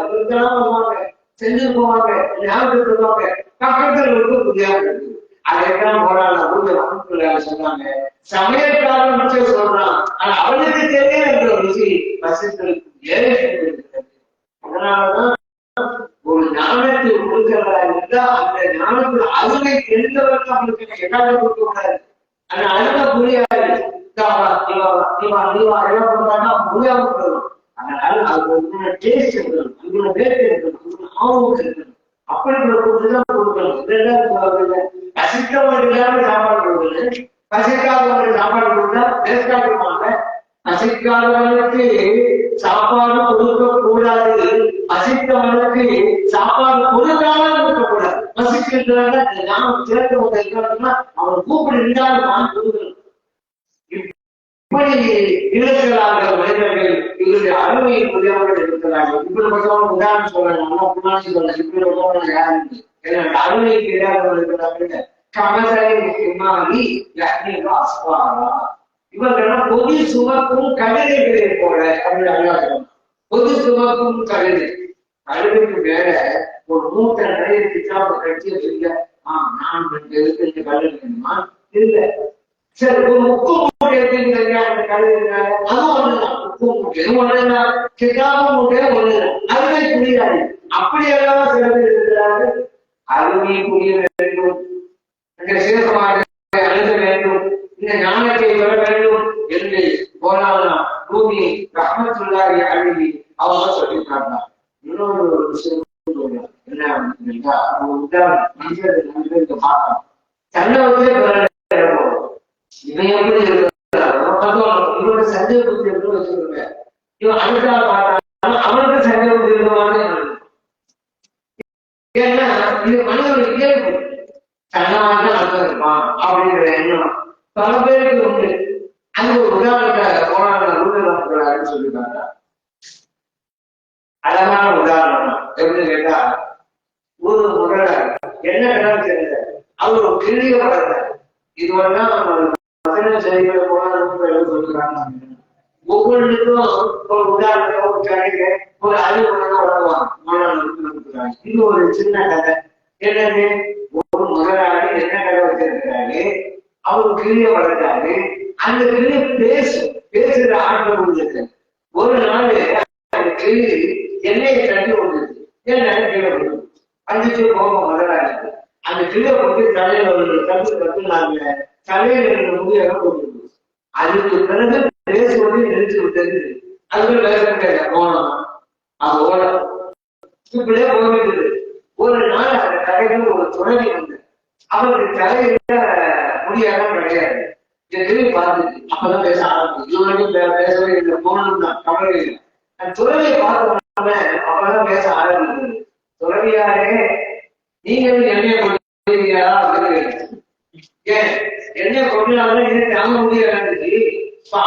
S2: வருவாங்க செஞ்சு போவாங்க, ஞாபகத்துக்கு வருவாங்க, பக்கத்துல புரியாம இருக்கு. அதைத்தான் போராட அமைப்புல சொன்னாங்க. சமயக்காரன் மட்டும் சொல்றான், ஆனா அவனுக்கு தெரியல என்ற ருசி பசித்திருக்கு ஏழை. அதனாலதான் ஒரு ஞானத்தை கொடுக்கிறதா இருந்தா அந்த ஞானத்துல அருமை தெரிந்தவர்கள் அவங்களுக்கு எல்லாரும் கொடுக்க கூடாது. அந்த அருமை புரியாது, புரியாம போயிடும். அதனால அது டேஸ்ட் இருக்கணும், அங்குள்ள வேட்டு இருக்கணும், ஆர்வம் இருக்கணும். அப்படிங்கிற பொருள்தான் கொடுக்கணும். பசிக்கவர்கள் சாப்பாடு கொடுக்கணும், பசிக்காதவர்கள் சாப்பாடு கொடுத்தா பேசாடுவாங்க. பசிக்காதவர்களுக்கு சாப்பாடு கொடுக்க கூடாது, பசித்தவர்களுக்கு சாப்பாடு கொடுக்காமல் கொடுக்கக்கூடாது. பசிக்கின்றாங்க சேர்க்க அவன் கூப்பிடு இருந்தாலும் கொடுக்கணும். இப்படி இருக்கிறார்கள் மனிதர்கள், இவருடைய அருமையை புரியாமல் இருக்கிறார்கள். இப்படி மட்டும் உதாரணம் சொல்றேன், முன்னாடி சொல்றேன். இப்படி யாரு அருமையை தெரியாதவர்கள் இருக்கிறார்கள். இவர்கள் பொது சுமக்கும் கழுதைகளை போல அப்படின்னு அல்லாஹ். பொது சுமக்கும் கழுதை, கழுதைக்கு மேல ஒரு மூட்டை நிறைய கிட்டாப கட்சி வச்சிருக்க. நான் 2 எழுத்து கழுதை வேணுமா? இல்ல. சரி, ஒரு உப்பு மூட்டை எடுத்துக்கிறீங்க, அந்த கழுதை அதுவும் ஒண்ணுதான். உப்பு மூட்டை ஒண்ணுதான், கிட்டாப மூட்டை ஒண்ணுதான். அருமை புரியாது. அப்படியெல்லாம் சில பேர் இருக்கிறார்கள். அருமை புரிய வேண்டும், சேதமாக அழுத வேண்டும், இந்த ஞானத்தை பெற வேண்டும் என்று போனாலும் பூமி ரஹ்மத்துல்லாஹி அலைஹி அவங்க சொல்லியிருக்காங்க. இன்னொரு விஷயம் என்ன அப்படின்னா, மனிதர்கள் பார்க்கலாம் தன்னை வந்து இவன் எப்படி இருக்கிறாரோ இவனோட சந்தேக புத்தி எப்படி வச்சிருக்க. இவன் அடுத்த பார்த்தாலும் அவனுக்கு சந்தேக புத்தி இருந்தவாறு. ஏன்னா இது மனிதனுடைய இயல்பு, தன்னவாக நல்லா இருப்பான் அப்படிங்கிற எண்ணம் பல பேருக்கு உண்டு. அந்த ஒரு உதாரணத்தை போராட சொல்லிருக்காங்க. அழகான உதாரணம் எப்படின்னு கேட்டா, ஒரு முறை என்ன இடம் தெரியல, அவர் ஒரு கிளிய வளர்ந்தார். இதுவெல்லாம் செய்கிற போராட சொல்லுறாங்க. ஒவ்வொன்றுக்கும் ஒரு உதாரணம், ஒரு கடைக்கு ஒரு அறிவுடன் வளருவாங்க. இது ஒரு சின்ன கதை. என்னது, ஒரு முதலாளி என்ன கடை வச்சிருக்கிறாரு, அவரு கிளிய வளர்த்தாரு. அந்த கிளிய பேசுற ஆட்கள் உள்ளது. ஒரு நாள் அந்த கிளி எண்ணெயை தண்ணி கொண்டுது, எண்ணெய் கீழே விடுது. அஞ்சுக்கு போகும் முதலாளி அந்த கிளிய கொண்டு தலையில ஒரு தண்ணி கட்டுனாங்க. தலையில 2 முடியாக கொண்டு அதுக்கு பிறகு பேசுவதை நிறுத்தி விட்டது. அதுக்கு பேச முடியாது, போனோம் அது ஓட இப்படியே போயிட்டு. ஒரு நாள் அந்த கடையில் ஒரு துறவி வந்து அவருக்கு தலையில முடியாம கிடையாது. திரும்பி பார்த்துட்டு அப்பதான் பேச ஆரம்பிச்சு. இதுவரைக்கும் பேசவே இல்லை, போனோம் தான், கவலை இல்லை. அந்த துறவியை பார்த்தோம்னா அப்பதான் பேச ஆரம்பிச்சு. துறவியாரே, நீங்க எண்ணெயை கொண்டுறீங்களா அப்படின்னு. ஏன் எண்ணெய் கொண்டாலும் இது தாங்க முடியாது.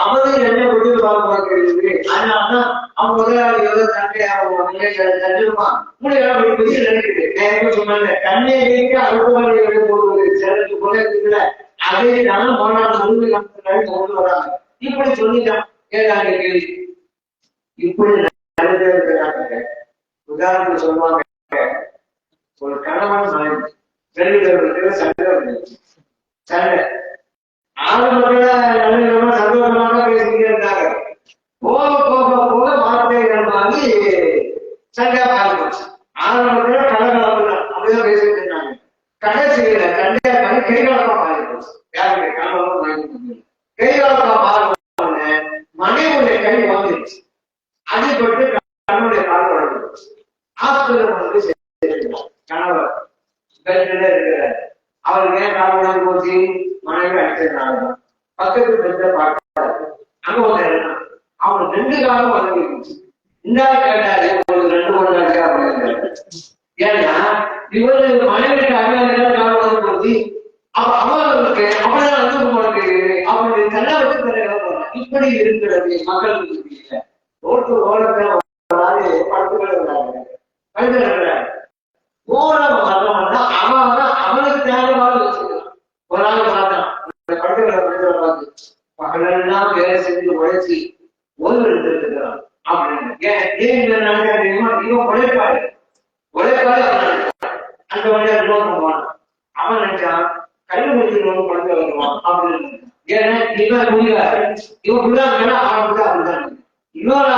S2: அவரு எண்ணெய் கொண்டு பார்க்க. அதனாலதான் அவங்க முதலாளி எவ்வளவு தண்ணிருப்பான் முடியாது நினைக்குது. சொன்னாங்க தண்ணியை கேட்க அடுத்த போடுவது சிலருக்கு குறைக்குதுல, அதே நானும் போனாலும் கொண்டு வராங்க. இப்படி சொல்லிட்டான். ஏதாங்க கேள்வி இப்படி நிறைய இருக்கிறாங்க. உதாரணத்துக்கு சொல்லுவாங்க, ஒரு கணவன் மனைவி 2 பேருக்கு சண்டை. ஆரம்பத்துல நல்ல சந்தோஷமாக பேசிக்கிட்டே இருந்தாங்க. போக போக போக வார்த்தைகள் மாதிரி சண்டையா ஆரம்பிச்சு. ஆரம்பத்துல கலகலப்பு அப்படிதான் பேசிட்டு இருந்தாங்க. கடைசியில சண்டையா பண்ணி கைகாலமா மாறிடுச்சு. யாருக்கு கலகலமா மாறி கைகாலமா மாறின மனைவியுடைய கை வந்துருச்சு. அடிபட்டு கணவனுடைய கால் வளர்ந்துருச்சு. ஹாஸ்பிட்டல் வந்து சேர்த்துட்டான். கணவர் பெட்ல இருக்கிறார். அவருக்கு ஏன் கால் வளர்ந்து போச்சு? மனைவி அடிச்சதுனால. பக்கத்து பெற்ற பார்க்கிறாரு. அங்க வந்து அவனுக்கு 2 காலம் வளர்ந்துருச்சு. இந்த கேட்டாரு, உங்களுக்கு 2 கொண்டாச்சு அப்படின்னு. ஏன்னா இவரு மனைவிக்கு அடிவாங்க காலம் வளர்ந்து போச்சு. அவர்களுக்கு அப்படிதான் வந்து போறது அவருடைய கண்ணை வச்சு போறாங்க. இப்படி இருக்கிறது மக்களுக்கு. ரோட்டு ஓரத்தை படுத்துக்கள் இருக்கிறாங்க. ஓரம் வரணும்னா அவனுக்கு தேவையான வச்சுக்கலாம். ஒரு நாள் பார்த்தான், படுத்துக்களை பார்த்து பகலெல்லாம் வேலை செஞ்சு உழைச்சி ஓய்வு எடுத்துருக்கிறான் அப்படின்னு. ஏன் இவன் உழைப்பாரு. உழைப்பாளி அவன் அந்த வழியா நோக்குவான். அவன் நினைச்சான் கல்வி முடிச்சு பணத்தை வருவான் அப்படின்னு. ஏன்னா இவன் முடியாது, இவன் புள்ளாங்க அவன் கூட அப்படிதான். இன்னொரு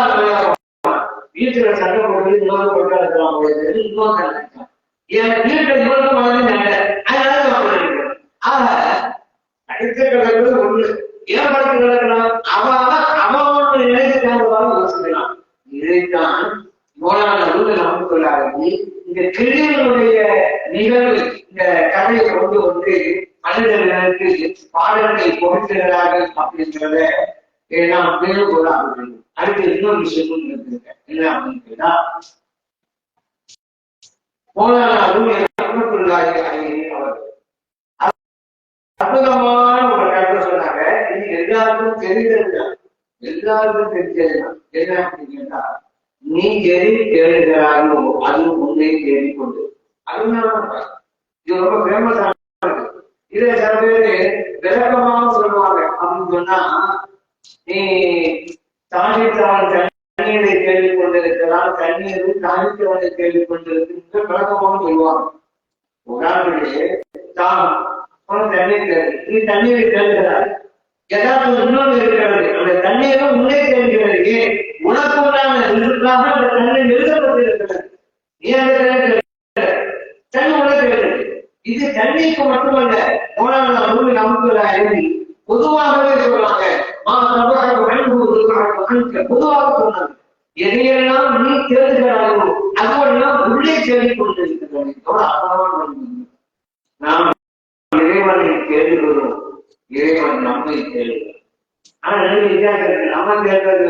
S2: வீட்டுல சண்டை போட்டு இன்னொரு கொண்டா இருக்கலாம் போது இன்னொரு நினைச்சான். என் வீட்டுல இன்னொரு மனது நல்ல அதனால ஆக அடித்தது ஒண்ணு. ஏன் படத்து நடக்கலாம்? அவன் நினைக்கிறான் யோசிக்கலாம். இதைத்தான் நமக்கு இந்த கிளிகளுடைய நிகழ்வு இந்த கதையை கொண்டு வந்து மனிதர்களுக்கு பாடல்களை கொடுக்கிறார்கள் அப்படின்றத நாம் மேலும் அடுத்து இன்னொரு விஷயமும் இருந்திருக்க என்ன அப்படின்னு கேட்டா, அற்புதமான ஒரு கருத்தை சொன்னாங்க. இது எல்லாருக்கும் தெரிஞ்சதுதான், எல்லாருக்கும் தெரிஞ்சதுதான். என்ன அப்படின்னு கேட்டா, நீ எது தேடுகிறாயோ அது உன்னை தேடிக்கொண்டு. அதுதான் இது ரொம்ப ஃபேமஸ் ஆனது. இதை சில பேரு விளக்கமாக சொல்லுவாங்க. அப்படின்னு சொன்னா, நீ தானித்தவன் தண்ணீரை கேள்விக்கொண்டிருக்கிறான், தண்ணீர் தானித்தவனை கேள்விக்கொண்டிருக்கு விளக்கமாக சொல்லுவாங்க. உதாரணத்திலே தான் தண்ணீர் கேள்வி, நீ தண்ணீரை கேள்கிறாய். ஏதாவது இன்னொன்று இருக்கிறது, அந்த தண்ணீரும் உன்னே கேள்கிறது. உனக்குண்டான நிறுத்தாக அந்த தண்ணீர் நிறுத்தப்பட்டிருக்கிறது. நீ அந்த தண்ணி உனக்கு. இது தண்ணீருக்கு மட்டுமல்ல, நமக்கு பொதுவாகவே சொல்றாங்க. பொதுவாக சொன்னாங்க, எதையெல்லாம் நீ தேடுகிறாயோ அதுவெல்லாம் உள்ளே தேடிக் கொண்டிருக்கிறது. நாம் இறைவனை தேடுகிறோம், இறைவன் நம்மை தேடுகிறோம். ஆனா ரெண்டு வித்தியாசம் இருக்கு. நம்ம தேடுறது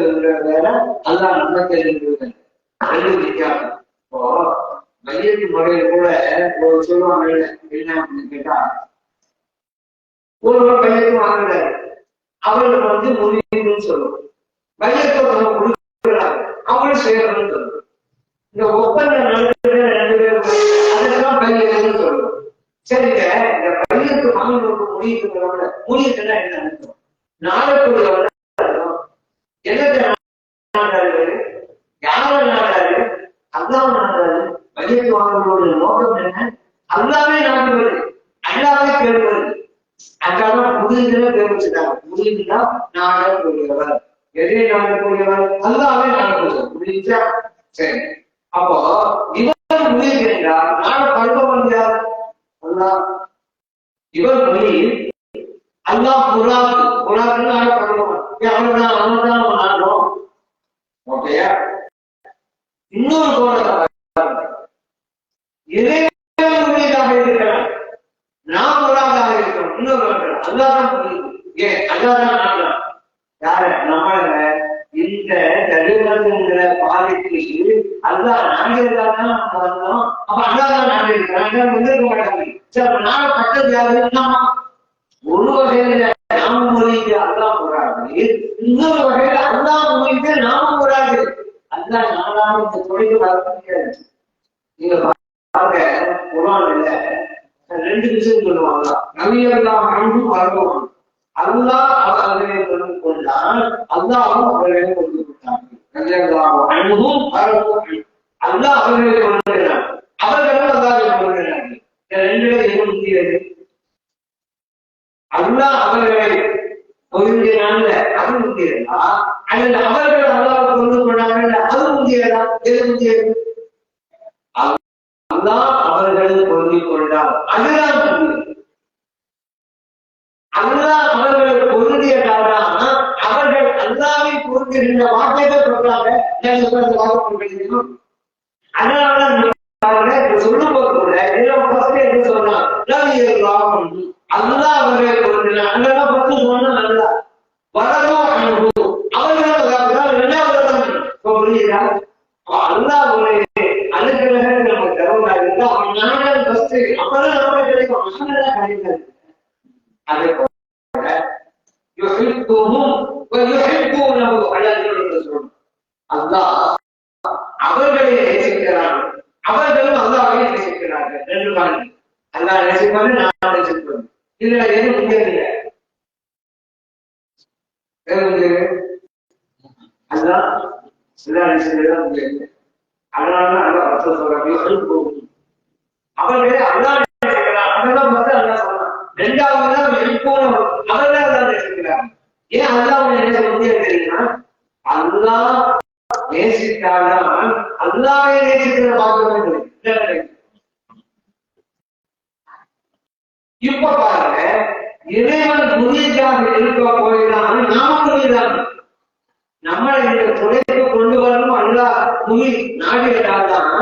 S2: வேற, அல்லா நம்ம தேடுகிறது ரெண்டு வித்தியாசம். இப்போ மையத்து முறையில் கூட ஒரு சொல்லுவாங்க. என்ன அப்படின்னு கேட்டா, ஒருவர் மையத்து வாங்குறாரு, அவர்களுக்கு வந்து முடிவுன்னு சொல்லுவோம். மையத்தை கொடுக்கிறாங்க, அவங்களும் செய்யறதுன்னு சொல்லுவோம். இந்த ஒப்பந்தம் நடத்துகிற ரெண்டு பேரும் அதெல்லாம் மையத்துன்னு சொல்லுவோம். சரிங்க, இந்த மையத்து வாங்குறதுக்கு முடிவுங்கிறவங்க முடிவுன்னா என்ன அர்த்தம்? நாடக்கூடியவங்க என்னத்தை நாடாரு, யார நாடாரு? அல்லாஹ் நாடாரு. மையத்து வாங்குறவங்களுடைய நோக்கம் என்ன? அல்லாமே நாடுவது, அல்லாமே கேட்பது. அதான் முடிவுகளை தெரிவிச்சுட்டாங்க. முடிவுனா நாடக்கூடியவர். எதை நாடக்கூடியவர்? அல்லாமே நாடக்கூடியவர். முடிஞ்சா சரி. அப்போ இவர் முடிவு என்றால் நாட பருவம் யார்? அல்லாஹ். இவர் மொழி அல்லாஹ் புறாக்கு புறாக்குன்னு நாட பருவம். அவன்தான் அவன்தான் நாடும். ஓகேயா? இன்னொரு கோணத்தை இறைவனாக இருக்கிறான், நாம் உலகாக இருக்கிறோம். இன்னொரு அல்லாதான் புரியுது. ஏன் அல்லாதான் நாடுறான்? யார? நம்மள இந்த தருவங்கிற பாதைக்கு அல்லாஹ் நாடுகிறதான் நம்ம வந்தோம். அப்ப அல்லாதான் நாடு இருக்கிறான் வந்திருக்க மாட்டாங்க. சரி, நாட பட்டது யாரு? ஒரு வகையில நாம மொழிக்கு அல்லாஹ் போராது, இன்னொரு வகையில அல்லாஹ் மொழிக்கு நாம போராது. அல்லாஹ் நாடாம இந்த தொழில் வளர்க்க முடியாது. நீங்க பாருங்க, குர்ஆன்ல ரெண்டு விஷயம் சொல்லுவாங்க. நபியெல்லாம் அன்பும் வரவும் அல்லாஹ் அவர்களை கொண்டு கொண்டால் அல்லாஹும் அவர்களை கொண்டு கொண்டார்கள். நபியெல்லாம் அன்பும் வரவும் அல்லாஹ் அவர்களை கொண்டுகிறார், அவர்களும் அல்லாஹை கொண்டுகிறார்கள். இந்த ரெண்டு எது முக்கியது? அல்லாஹ் அவர்களை கொள்கிறான், அது முக்கியதா? அல்லது அவர்கள் அல்லாஹ் கொண்டு கொண்டார்கள், அது முக்கியதா? எது முக்கியது? அல்லாஹ் அவர்களை பொருந்திக் கொண்டார், அதுதான் முக்கியம். அல்லாஹ் அவர்களை பொருந்தியதால்தான் அவர்கள் அல்லாஹ்வை பொருந்துகின்ற வார்த்தைகள் சொல்றாங்க. அதனால சொல்லும் போது கூட என்ன சொல்றான்? அல்லாஹ் அவர்களை பொருந்தினார். அங்கெல்லாம் பத்து சொன்னா நல்லா வரணும் அனுபவம் அவர்கள் ரெண்டாவது புரியுதா? அல்லாஹ் அவரை அனுகிரகம் நமக்கு தரவா இருந்தா அவன் நாங்கள் ஃபர்ஸ்ட் அப்பதான் நமக்கு கிடைக்கும். நாங்கதான் கிடைக்காது. அதே போல அல்லாஹ் அவர்களை நேசிக்கிறார்கள், அவர்களும் அல்லாஹ்வை நேசிக்கிறார்கள். ரெண்டு மாதிரி அல்லாஹ் நேசிப்பது, நான் நேசிப்பது. இதுல எது முக்கியம்? அல்லாஹ் நேசிக்கிறது முக்கியம். அதனாலதான் அல்லா பத்து சொல்றாங்க போகும் அவர்களே அல்லா அதெல்லாம் வந்து அல்லா சொல்றான். ரெண்டாவதுதான் எழுப்போம் அவர்கள் அல்லா நேசிக்கிறாங்க. ஏன் அல்லா நேச முடியாது தெரியுமா? அல்லா நேசித்தால்தான் அல்லாவே நேசிக்கிற பாக்கியம். இப்ப பாருங்க, இறைவன் புதியதாக இருக்க போயிதான் நாம புதியதான் நம்மளை இந்த துறைக்கு கொண்டு வரணும். அல்லா புதி நாடுகளால்தான்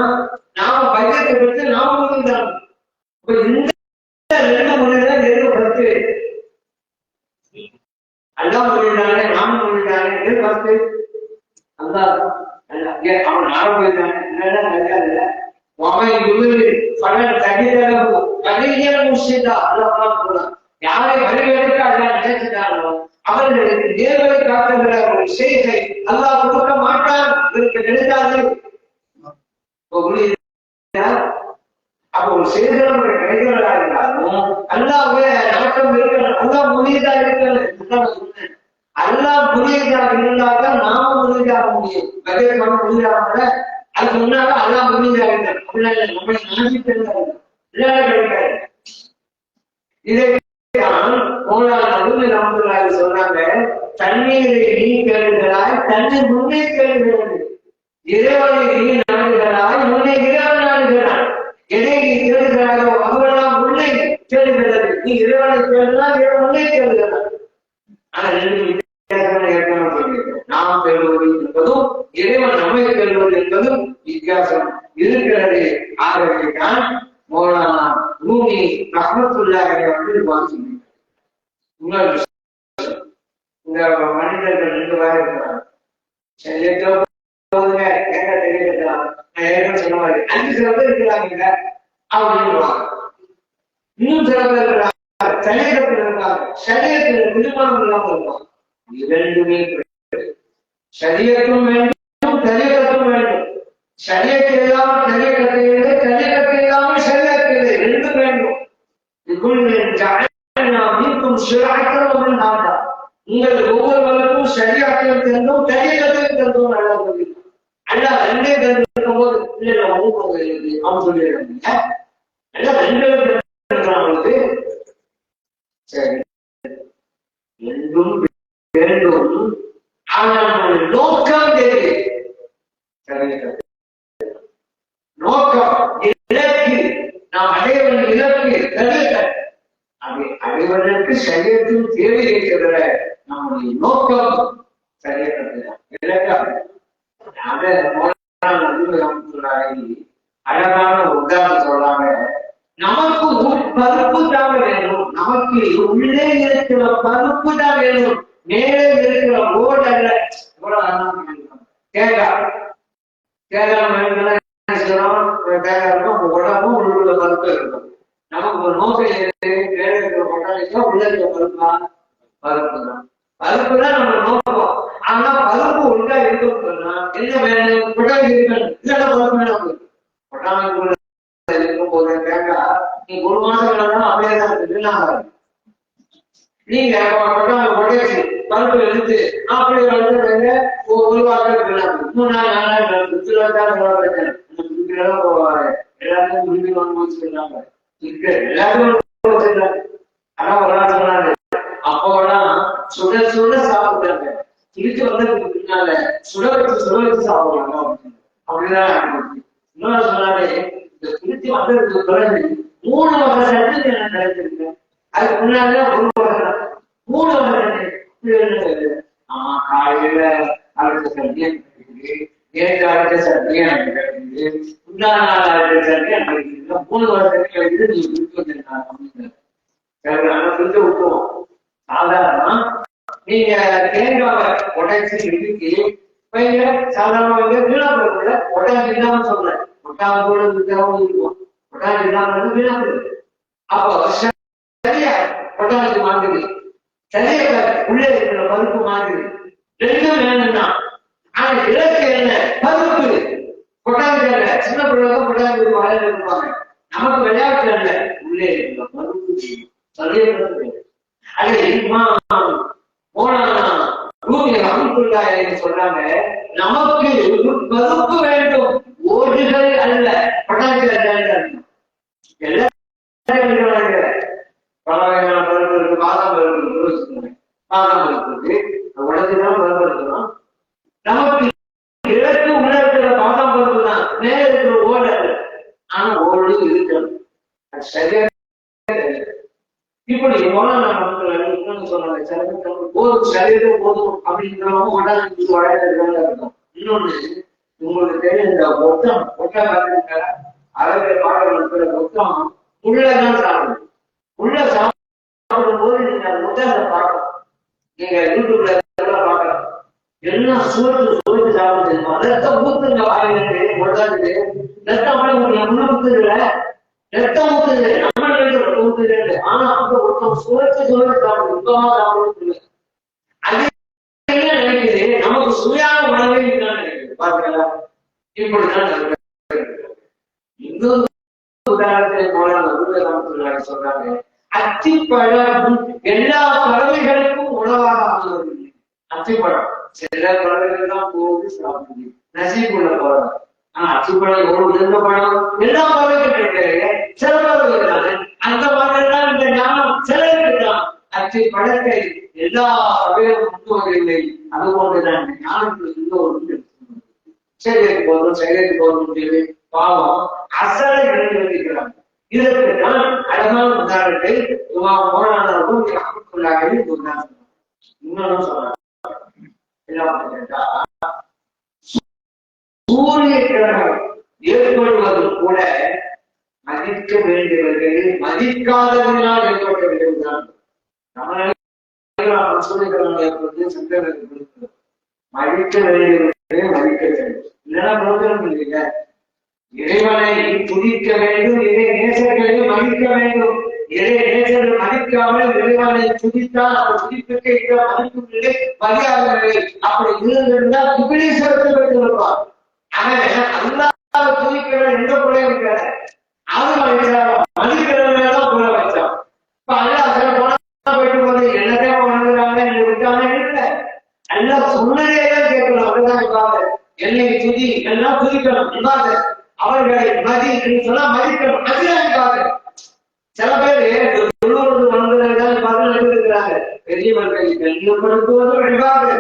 S2: நாம பையத்தை பெற்று நாம புதியதான். இந்த ரெண்டு மொழிதான் எது பத்து அல்லா மொழிதானே நாம மொழிதானே எது பத்து அல்லா அவன் நாம போயிட்டானே நல்ல பலன் தகிதளவு கதையியல் முடிச்சுட்டா அல்லா யாரை வழிவெடுக்க அல்லா நினைச்சிட்டாரோ அவர்களுக்கு நேர்வழி காட்டுகிற ஒரு செய்கை அல்லா கொடுக்க மாட்டான் இதற்கு நினைத்தார்கள். அப்ப ஒரு செய்திகளும் கிடைக்கிறதா இருந்தாலும் அல்லாவே நாட்டம் இருக்கணும். அல்லா முனியதா இருக்கணும். அல்லா முனியதா இருந்தால்தான் நாம முனிதாக முடியும். பகவான முனிதாக அதுக்கு முன்னால அல்லா முனிதாக இருந்தார். நம்மை நாசித்திருந்தார்கள் கிடைக்காது. இதைத்தான் சொன்னாங்க, தண்ணீரை நீ கேளுகிறாய் தண்ணீர் முன்னே கேளுகிறது. இறைவனை நீ நாடுகிறாய் முன்னே இறைவன் நாடுகிறான். எதை நீ கேளுகிறாயோ அவர்களாம் முன்னே கேளுகிறது. நீ இறைவனை கேளுதான் இறைவன் முன்னே கேளுகிறான். ஆனா ரெண்டு வித்தியாசமான ஏற்கனவே சொல்லியிருக்கோம். நாம் பெறுவது என்பதும் இறைவன் நம்மை பெறுவது என்பதும் வித்தியாசம் இருக்கிறது. ஆகவேதான் மௌலானா ரூமி ரஹ்மத்துல்லாஹி வந்து வாசிக்கிறார். இந்த மனிதர்கள் ரெண்டு பேர் இருக்கிறாங்க. சொன்ன மாதிரி 5 சில பேர் இருக்கிறாங்க அப்படின்னு. இன்னும் சில பேர் இருக்கிறாங்க சரீரத்தில் இருக்காங்க. சரீரத்தில் விருப்பம் இல்லாமல் இருப்பாங்க. இரண்டுமே சரீரத்தும் வேண்டும் சரீரத்தும் வேண்டும். சரீரத்தில் இல்லாமல் சரீரத்திலே சரீரத்தில் இல்லாமல் சரீரத்திலே ரெண்டும் வேண்டும். உங்கள் ஒவ்வொருவருக்கும் சரியாக்கள் தெரிந்தும் சரீரத்தையும் தெரிந்தும் நல்லா சொல்லியிருக்கோம். அல்லா ரெண்டே தெரிஞ்சிருக்கும் போது இல்லை அவன் சொல்லிடுறாங்க. அல்லா ரெண்டு அவங்களுக்கு சரி ரெண்டும் வேண்டும். ஆனால் நோக்கம் தெரியுது. நோக்கம் இலக்கு நாம் அடைய வேண்டிய இலக்கு தனியல் அடைவதற்கு சரீரத்தில் தேவை இருக்கிற நம்முடைய நோக்கம் சரீரத்தில் அழகான உதாரணம் சொல்றாங்க. நமக்கு பருப்பு தான் வேணும். நமக்கு உள்ளே இருக்கிற பருப்பு தான் வேணும். மேலே இருக்கிற ஓடு அல்ல. தேங்காய் உடம்பும் உள்ள பருப்பு இருக்கும். நமக்கு ஒரு நோக்கம் மேலே இருக்கிற கொட்டாளிக்கா உள்ள இருக்கிற பருப்பா பருப்பு தான். பருப்பு தான் நம்ம நோக்கம். ஆனா பருப்பு உள்ள இருக்கும் சொன்னா என்ன வேணும்? கொட்டாளி இருக்கணும். இல்லைன்னா பருப்பு வேணும். கொட்டாளி இருக்கும் போது தேங்காய் நீ 1 மாசம் அப்படியே தான் இருக்கு. நீங்க உடைச்சு பருப்பு எடுத்து அப்படி வந்து ஒரு வாரம் இருக்கலாம். 3 நாள் 4 நாள் போவாங்க. எல்லாத்தையும் முடிவு வாங்க வச்சுருக்காங்க. எல்லாத்தையும் ஆனா ஒரு நாள் சொன்னாங்க அப்போலாம் சுட சுட சாப்பிட்டாங்க. திருச்சி வந்ததுக்கு பின்னால சுட வச்சு சாப்பிடுவாங்க அப்படிதான். இன்னொரு சொன்னாலே இந்த திருச்சி வந்ததுக்கு பிறகு 3 வகை சட்னி எனக்கு கிடைச்சிருக்கு. அதுக்கு முன்னால 1 வகை 3 வகை சட்னி. காலையில அரைச்ச சட்னி கிடைக்குது, நேற்று அரைச்ச சட்னி எனக்கு கிடைக்குது, முன்னாள் நாள் அரைச்ச சட்னி எனக்கு கிடைக்குது. 3 வகை சட்னி கிடைக்குது. நீங்க பிடிச்சி வச்சிருக்காங்க பிடிச்ச விட்டுருவோம். சாதாரணமா நீங்க தேங்காவை உடைச்சு இடுக்கி சாதாரண வீணாப்புல உடம்பு இல்லாம சொல்றேன். ஒட்டாம கூட விட்டாவும் இருக்கும். ஒட்டாம இல்லாம வீணாப்பு. அப்போ சரியா கொட்டாளுக்கு மாங்குது. சரியா உள்ளே இருக்கிற பருப்பு மாங்குது. ரெண்டும் வேணும்னா ஆனா இலக்கு என்ன? பருப்பு. கொட்டாளுக்கு அல்ல. சின்ன பிள்ளைங்க கொட்டாளுக்கு வளையல் இருப்பாங்க. நமக்கு விளையாட்டு அல்ல. உள்ளே இருக்கிற பருப்பு சரியா சொல்றாங்க. நமக்கு பருப்பு வேண்டும். பொருள்கள் அல்ல, பட்டாசு எல்லாம் பல வகையான பருப்பு இருக்கு, பாதாம் பருப்பு இருக்கு, பாதாம் பருப்பு இருக்கு, உடச்சுதான் பருப்பு இருக்கணும். நமக்கு இழக்கு உள்ள இருக்கிற பாதாம் பருப்பு தான், மேல இருக்கிற ஓடு ஆனா ஓடு இருக்கணும். அது சரியா இப்படி இன்னொன்னு சொன்னாங்க, போதும் சரீரம் போதும் அப்படிங்கிறவங்க கொண்டாந்து வளர்ந்து இருக்கும். இன்னொன்னு உங்களுக்கு தெரியும், இந்த மொத்தம் அளவு பாடல் மொத்தம் உள்ளதான் சாப்பிடும். உள்ள சாப்பிடும் போது நீங்க அந்த முட்டை பார்க்கணும். நீங்க யூடியூப்ல பார்க்கலாம், எல்லாம் சுவைத்து சாப்பிட தெரியுமா? ரத்தம் ஊத்துங்க வாயிலிருந்து கொண்டாந்து ரத்தம் ஊத்துது இல்ல, ரத்தம் ஊத்துது, நம்ம ஊத்துது. ஆனா அந்த ஒருத்தம் சுவைத்து சாப்பிடும், சுத்தமா சாப்பிடுறது. அது என்ன நினைக்குது, நமக்கு சுவையான உணவே இதுதான் நினைக்குது. பாத்தீங்களா? இப்படிதான் இன்னொரு உதாரணத்தை போல சொல்றாங்க, அத்திப்பழம் எல்லா பறவைகளுக்கும் உணவாக ஆகுவதில்லை. அத்திப்பழம் சில பறவைகள் தான் போகுது சாப்பிடுது, நசிக்குள்ள போறாங்க. ஆனா அத்திப்பழம் எவ்வளவு உயர்ந்த பழம், எல்லா பறவைகள் கிடையாது, சில பறவைகள் தானே. அந்த பறவைகள் இந்த ஞானம் சிலருக்கு தான். அத்திப்பழத்தை எல்லா பறவைகளும் உண்ணுவதில்லை. அதுபோன்றுதான் இந்த ஞானத்துக்கு இன்னொரு செயலுக்கு போதும் செயலுக்கு போதும் பாவம் அசலை நினைக்கிறாங்க. இதற்கு தான் அழகான உதாரணத்தை மோனானவர்களும் இன்னொன்னு சொல்றாங்க. சூரிய கிரகம் ஏற்படுவது கூட மதிக்க வேண்டியவர்கள் மதிக்காதவர்களால் ஏற்பட்ட விளைவுதான். நம்ம சூரிய கிரகம் ஏற்படுவது சந்திரனுக்கு மதிக்க வேண்டியவர்களே மதிக்க வேண்டும், இல்லைன்னா பிரோஜனம் இல்லைங்க. இறைவனை துதிக்க வேண்டும், இறை நேசர்களை மதிக்க வேண்டும். இறை நேசர்கள் மதிக்காமல் இறைவனை துதித்தால் அவர் துதிப்புக்கு மதிப்புகளை மரியாதை அப்படி இருந்திருந்தால் இபிலீஸ்வரத்தை வைத்திருப்பார். ஆனால் அல்லாஹ் துதிக்கிற எந்த குறையும் இருக்காது, அது மதிக்கிறவங்கதான் குறை வச்சான். இப்ப அல்லாஹ் சில போனா போயிட்டு போது என்னதே வணங்குறாங்க என்று விட்டாங்க இல்லை, எல்லாம் சொன்னதேதான் கேட்கணும். அப்படிதான் என்னை துதி எல்லாம் துதிக்கணும் இல்லாத அவர்களை மதி சொன்னா மதிக்கணும். அதுதான் சில பேர் நடந்திருக்கிறாங்க. பெரியவர்களை கண்ணியப்படுத்துவதும் வென்றாது,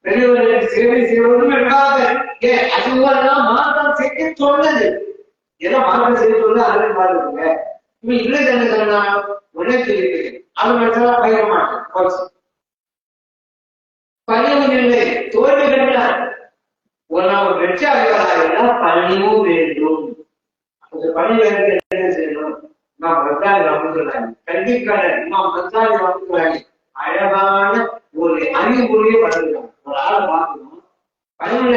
S2: பெரியவர்களுக்கு சேவை செய்வதும் வென்றாது. அதுவெல்லாம் மாற்றம் செய்ய சொன்னது, ஏதோ மாற்றம் செய்ய சொன்னது அதற்கு பாருங்க. இப்ப இல்லை என்ன சொன்னா உடனே சொல்லிட்டு அது மட்டும் பயிர மாட்டேன், பணியும் இல்லை, தோல்விகள். ஒரு வெற்றி அடைவதாக பணியும் வேண்டும். அந்த பணி என்ன செய்யணும்? நாம் கல்விக்கான அழகான ஒரு அறிவுரையை வழங்குகிறோம். ஒரு ஆளை பார்க்கணும், பணியில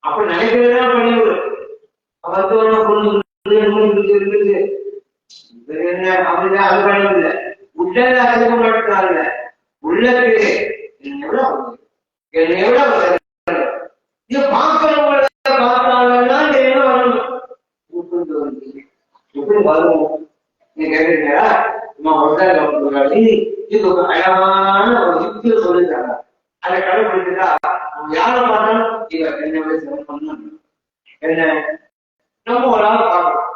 S2: அப்ப நினைக்கிறதா பணிவு அப்படிதான் அது பணிவு இல்லை. உடல் அசைவப்படுத்தாங்க, உள்ளத்திலே என்னை விட இது பார்க்கிறவங்கள பார்த்தாங்கன்னா என்ன வரணும், எப்படி வரும் நீ கேட்டீங்களா? இது ஒரு அழகான ஒரு யுக்தியை சொல்லிருக்காங்க. அதை கடைபிடிச்சுட்டா யாரை பார்த்தாலும் இவர் என்ன பண்ணணும். என்ன நம்ம ஒரு ஆள் பார்க்கணும்,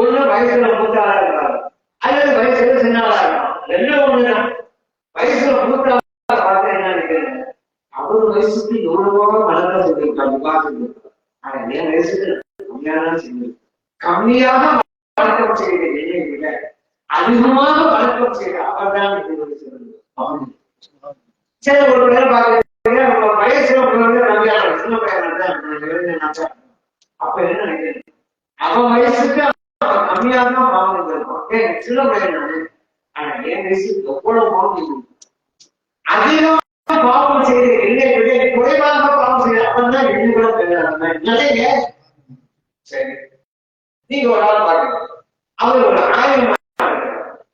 S2: ஒண்ணு வயசுல மூத்தாளா இருக்கிறாங்க அல்லது வயசுல சின்னாளா இருக்கலாம், ரெண்டும் ஒண்ணுதான். வயசுல மூத்தாளா பார்த்து என்ன நினைக்கிறேன், அவரு வயசுக்கு எவ்வளவோ வளர்க்க சொல்லியிருக்காங்க. ஆனா என் வயசுக்கு கம்மியான செய்யுது, கம்மியாக வழக்கம் செய்த என்னை விட அதிகமாக வழக்கம் செய்த அவர் தான் சரி. ஒரு பேரை பார்க்க வயசுல கம்மியான சின்ன பையன் அப்ப என்ன நினைக்கிறேன், அவன் வயசுக்கு கம்மியாக தான் பாவம் இருக்கும். சின்ன பையன் நானு, ஆனா என் வயசுக்கு எவ்வளவு பாவம் அதிகம் பாவம் செய்த என்னை விட குறைவாக பாவம் செய்ய அப்பதான் எண்ணிக்கூட தெரியாதுங்க. சரி, நீங்க ஒரு ஆள் பாருங்க, அவர் ஒரு ஆயிரம்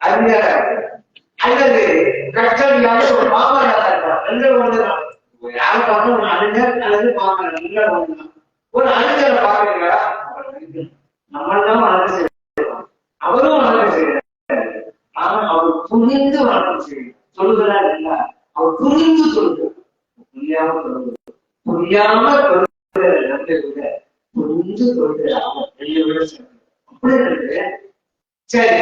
S2: அந்த அல்லது கஷ்டமில்லாத ஒரு பாமராக இருப்பார். ரெண்டு ஒண்ணுதான், யாரை பார்க்க ஒரு அறிஞர் அல்லது பாமர நல்ல ஒண்ணுதான். ஒரு அறிஞரை பாக்குறீங்களா, நம்மள்தான் வளர்ச்சி செய்யணும், அவரும் வளர்ச்சி செய்யறாரு. ஆனா அவர் புரிந்து வளர்ச்சி செய்யணும். சொல்லுகிறார் இல்ல, அவர் புரிந்து சொல்லுகிறார். தொழுது புரியாம தொழுகிற நன்மை விட புரிஞ்சு தொழுகிற அவன் வெளியே விட அப்படி இருக்கு. சரி,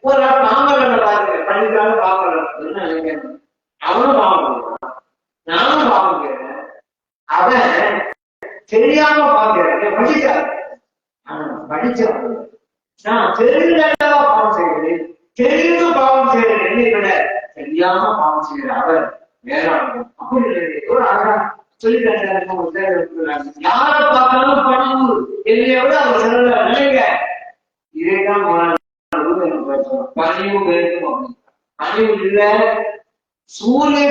S2: ஒரு நாள் பாம்பரனை பாருங்க, பண்ணிக்காலும் பாம்பரன் நினைக்கிறேன். அவனும் பாம்பு, நானும் பாம்புக்கிறேன். அவன் தெரியாம பாக்கிறேன், படிச்சான். படிச்சான், நான் தெரிந்தா பாவம் செய்கிறேன், தெரிந்து பாவம் செய்கிறேன். என்னை விட தெரியாம பாவம் செய்கிற அவர் வேறாங்க. அப்படி ஒரு அழகா சொல்லிட்டாங்க, யாரை பார்த்தாலும் பணிவு என்னைய விட அவர் சிறந்த நிலைங்க. இதைதான் பணிவு வேண்டும். பணிவு இல்ல, சூரிய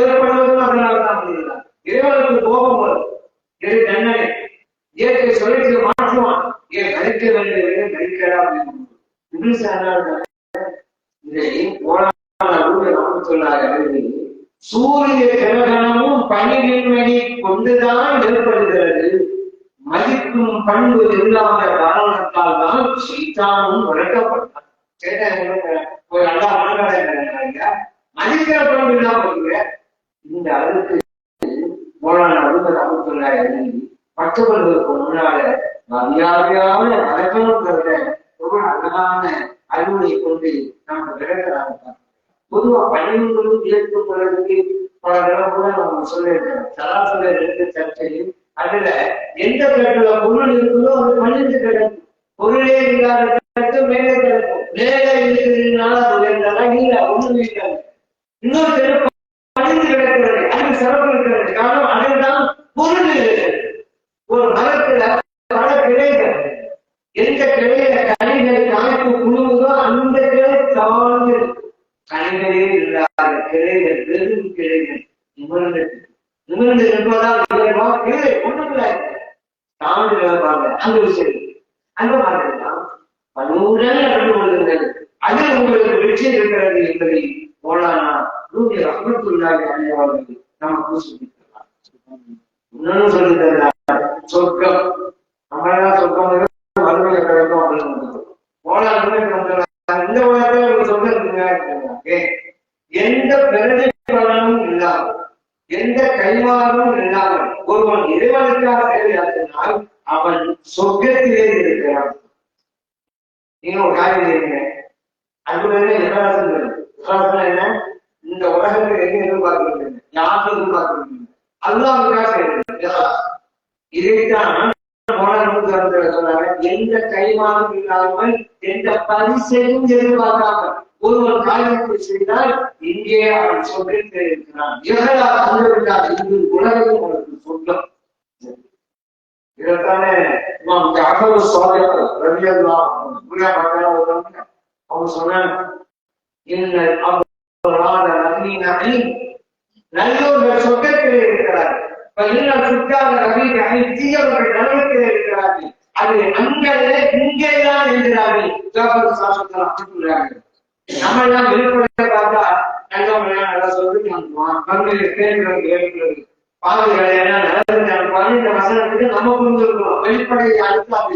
S2: ஏற்படுவதும் அதனாலதான் முடியல. இறைவனுக்கு கோபம் வரும், இறை தண்டனை, இயற்கை சொல்லிட்டு மாற்றுவான். ஏன் கழிக்க வேண்டியவரை கழிக்கடா அப்படின்னு இதை சொன்னாங்க. சூரிய கிரகணமும் பணிவின்மையை கொண்டுதான் ஏற்படுகிறது. மதிக்கும் பண்பு இல்லாத காரணத்தால் தான் சீத்தானும் வளர்க்கப்பட்டார். ஒரு நல்லா மனக்கடைங்க மதிக்கிற பண்பு இல்லாம இந்த அளவுக்கு மற்றவர்களுக்கு முன்னால மரியாதையான வழக்கணுங்கிறத ரொம்ப அழகான அறிவுரை கொண்டு நம்ம விளக்கிறாங்க. பொதுவா பணிவுகளும் இயக்கும் பொழுதுக்கு பல தடவை கூட நம்ம சொல்லியிருக்கோம். சராசரி ரெண்டு சர்ச்சையும் அதுல எந்த கட்டுல பொருள் இருக்குதோ அது பணிந்து கிடக்கும். பொருளே இல்லாத கட்டு மேலே கிடக்கும். மேலே இருக்கிறதுனால அது வேண்டாம், இல்ல ஒண்ணு இருக்காது. இன்னொரு சிறப்பு பணிந்து கிடக்கிறது, அது சிறப்பு இருக்கிறது. காரணம் அதுதான் பொருள் இருக்கிறது. ஒரு மரத்துல பல கிளைகள், எந்த கிளையில கனிகளை காய்ப்பு குழுவுதோ அந்த கிளை சார்ந்து கனிகளே இல்லாத கிளைகள், பெரும் கிளைகள் நிமிர்ந்து நிமிர்ந்து இருப்பதால் கிளை ஒண்ணுக்குள்ள தாழ்ந்து இருப்பாங்க. அந்த விஷயம் அந்த மாதிரிதான் பலூரல் நடந்து கொள்கிறது. அது உங்களுக்கு வெற்றி இருக்கிறது என்பதை மௌலானா ரூபி ரஹ்மத்துல்லாஹி அலைஹி அவர்கள் நமக்கு சொல்லியிருக்கிறார். இன்னொன்னு சொல்லியிருக்கிறார், சொர்க்கம் நம்மளால சொர்க்கம் வறுமையை கிடைக்கும் அப்படின்னு இந்த உலகத்துல ஒரு சொர்க்கம் இருக்குங்க. எந்த பிரதிபலனும் இல்லாமல், எந்த கைமாறும் இல்லாமல் ஒருவன் இறைவனுக்காக செயலாற்றினால் அவன் சொர்க்கத்திலே இருக்கிறான். நீங்க ஒரு காரியம் செய்யுங்க, அது என்ன, இந்த உலகத்தில் எங்க எதிர்பார்க்கிறீங்க, யாருக்கு எதிர்பார்க்கிறீங்க, அல்லாஹ்வுக்காக செய்யறீங்க. இதைத்தான் சொன்னாங்க, எந்த கைமாறும் இல்லாமல் எந்த பரிசையும் எதிர்பார்க்காமல் ஒருவன் காரியத்தை செய்தால் இங்கே அவன் சொர்க்கத்தில் இருக்கிறான். இங்கு உலகம் அவனுக்கு சொர்க்கம். இதைத்தானே அவங்க சொன்னாங்க, நல்லோர்கள் சொர்க்கத்திலே இருக்கிறார்கள், தீயவர்கள் நரகத்திலே இருக்கிறார்கள். அது அங்கே இங்கேதான் என்கிறார்கள். நம்ம எல்லாம் வெளிப்படையை பார்த்தா நல்லவங்க நல்லா சொல்லி இந்த வசனத்துக்கு நம்ம புரிஞ்சிருக்கோம், வெளிப்படையை அடுத்தாது.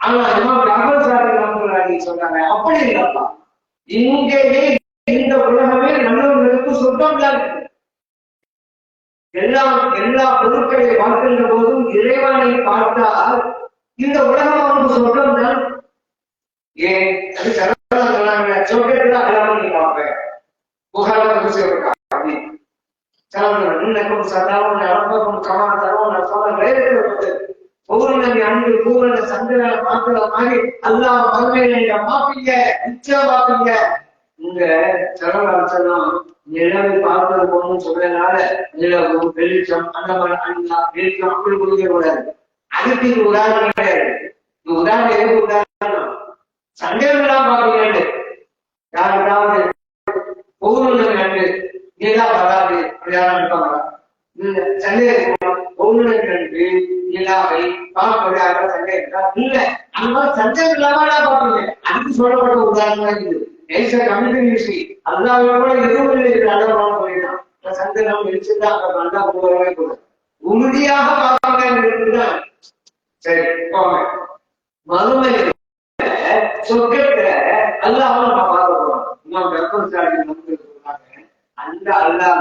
S2: ஆனா நம்ம சொன்னாங்க, அப்படி இல்லப்பா, இங்கேயே இந்த உலகமே நல்லவர்களுக்கு சொர்க்கம் தான். எல்லா பொருட்களை பார்க்கின்ற போதும் இறைவனை பார்த்தால் இந்த உலகம் அவனுக்கு சொர்க்கம் தான். ஏன் அது சொன்னாங்க, சொர்க்கத்துல அல்லாம நீ பார்ப்பேன் பௌர்ணமி அன்று பூரண சந்திரனை பார்க்கிற மாதிரி அல்லாஹ் மறுமையில பார்ப்பீங்க, நிச்சயம் பார்ப்பீங்க. இங்க சரவணம் நிலவை பார்ப்பது போகணும்னு சொன்னதுனால நிலவு வெளிச்சம் அந்த வெளிச்சம் அப்படி கொடுக்க கூடாது. அதுக்கு இது உதாரணம் கிடையாது. இது உதாரணம் எது உதாரணம், சந்தேகம்லாம் பார்ப்பீங்க. யாருக்காவது பௌர்ணமி அன்று நிலா வராது யாரும் இருப்பாங்களா? சந்தேகம் பௌர்ணமி அன்று நிலாவை பார்ப்பது யாருக்கா சந்தேகம் இல்ல. அந்த மாதிரி சந்தேகம் இல்லாம பார்ப்பீங்க. அதுக்கு சொல்லப்பட்ட உதாரணம் தான் இது. அல்லாஹ்வோட எதுவும் இல்லை, அளவான போயிடலாம். சந்தனம் வெளிச்சுதான் நல்லா போகவே கூட உறுதியாக பார்ப்பாங்க. சரி போங்க, மறுமை சொர்க்கத்தை அல்லாஹ் நம்ம பார்க்க போறோம். இன்னும் கற்பனை சொல்றாங்க, அந்த அல்லாஹ்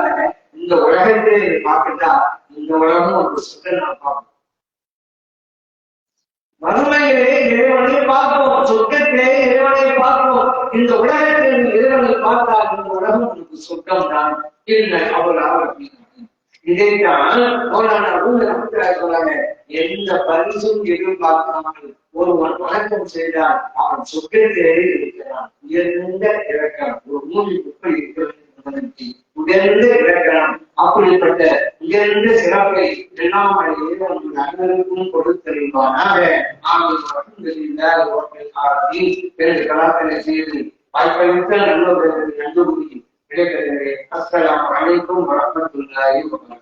S2: இந்த இந்த உலகத்தை பார்த்துட்டா இந்த உலகம் ஒரு சுத்தம் நான் பார்ப்போம். மறுமையிலே இறைவனை பார்ப்போம், சொர்க்கத்திலே இறைவனை பார்ப்போம். இந்த உலகத்தில் இறைவனை பார்த்தால் இந்த உலகம் உங்களுக்கு சொர்க்கம் தான் இல்லை அவர்களால். இதைத்தான் சொல்றாங்க, எந்த பரிசும் எதிர்பார்க்காமல் ஒருவன் வணக்கம் செய்தால் அவன் சொர்க்கத்திலே இருக்கிறான். உயர்ந்த இறக்கம் ஒரு மூலி குப்பை இருக்கிறது என்பதற்கு உயர்ந்த இலக்கணம். அப்படிப்பட்ட உயர்ந்த சிறப்பை எல்லாம் அனைவருக்கும் கொடுத்தறிவானாக. கலாச்சார செய்து வாய்ப்பளித்த நல்ல நன்கு கிடைக்கிறது. அஸ்ஸலாமு அலைக்கும் வரஹ்மத்துல்லாஹி வபரகாத்துஹு.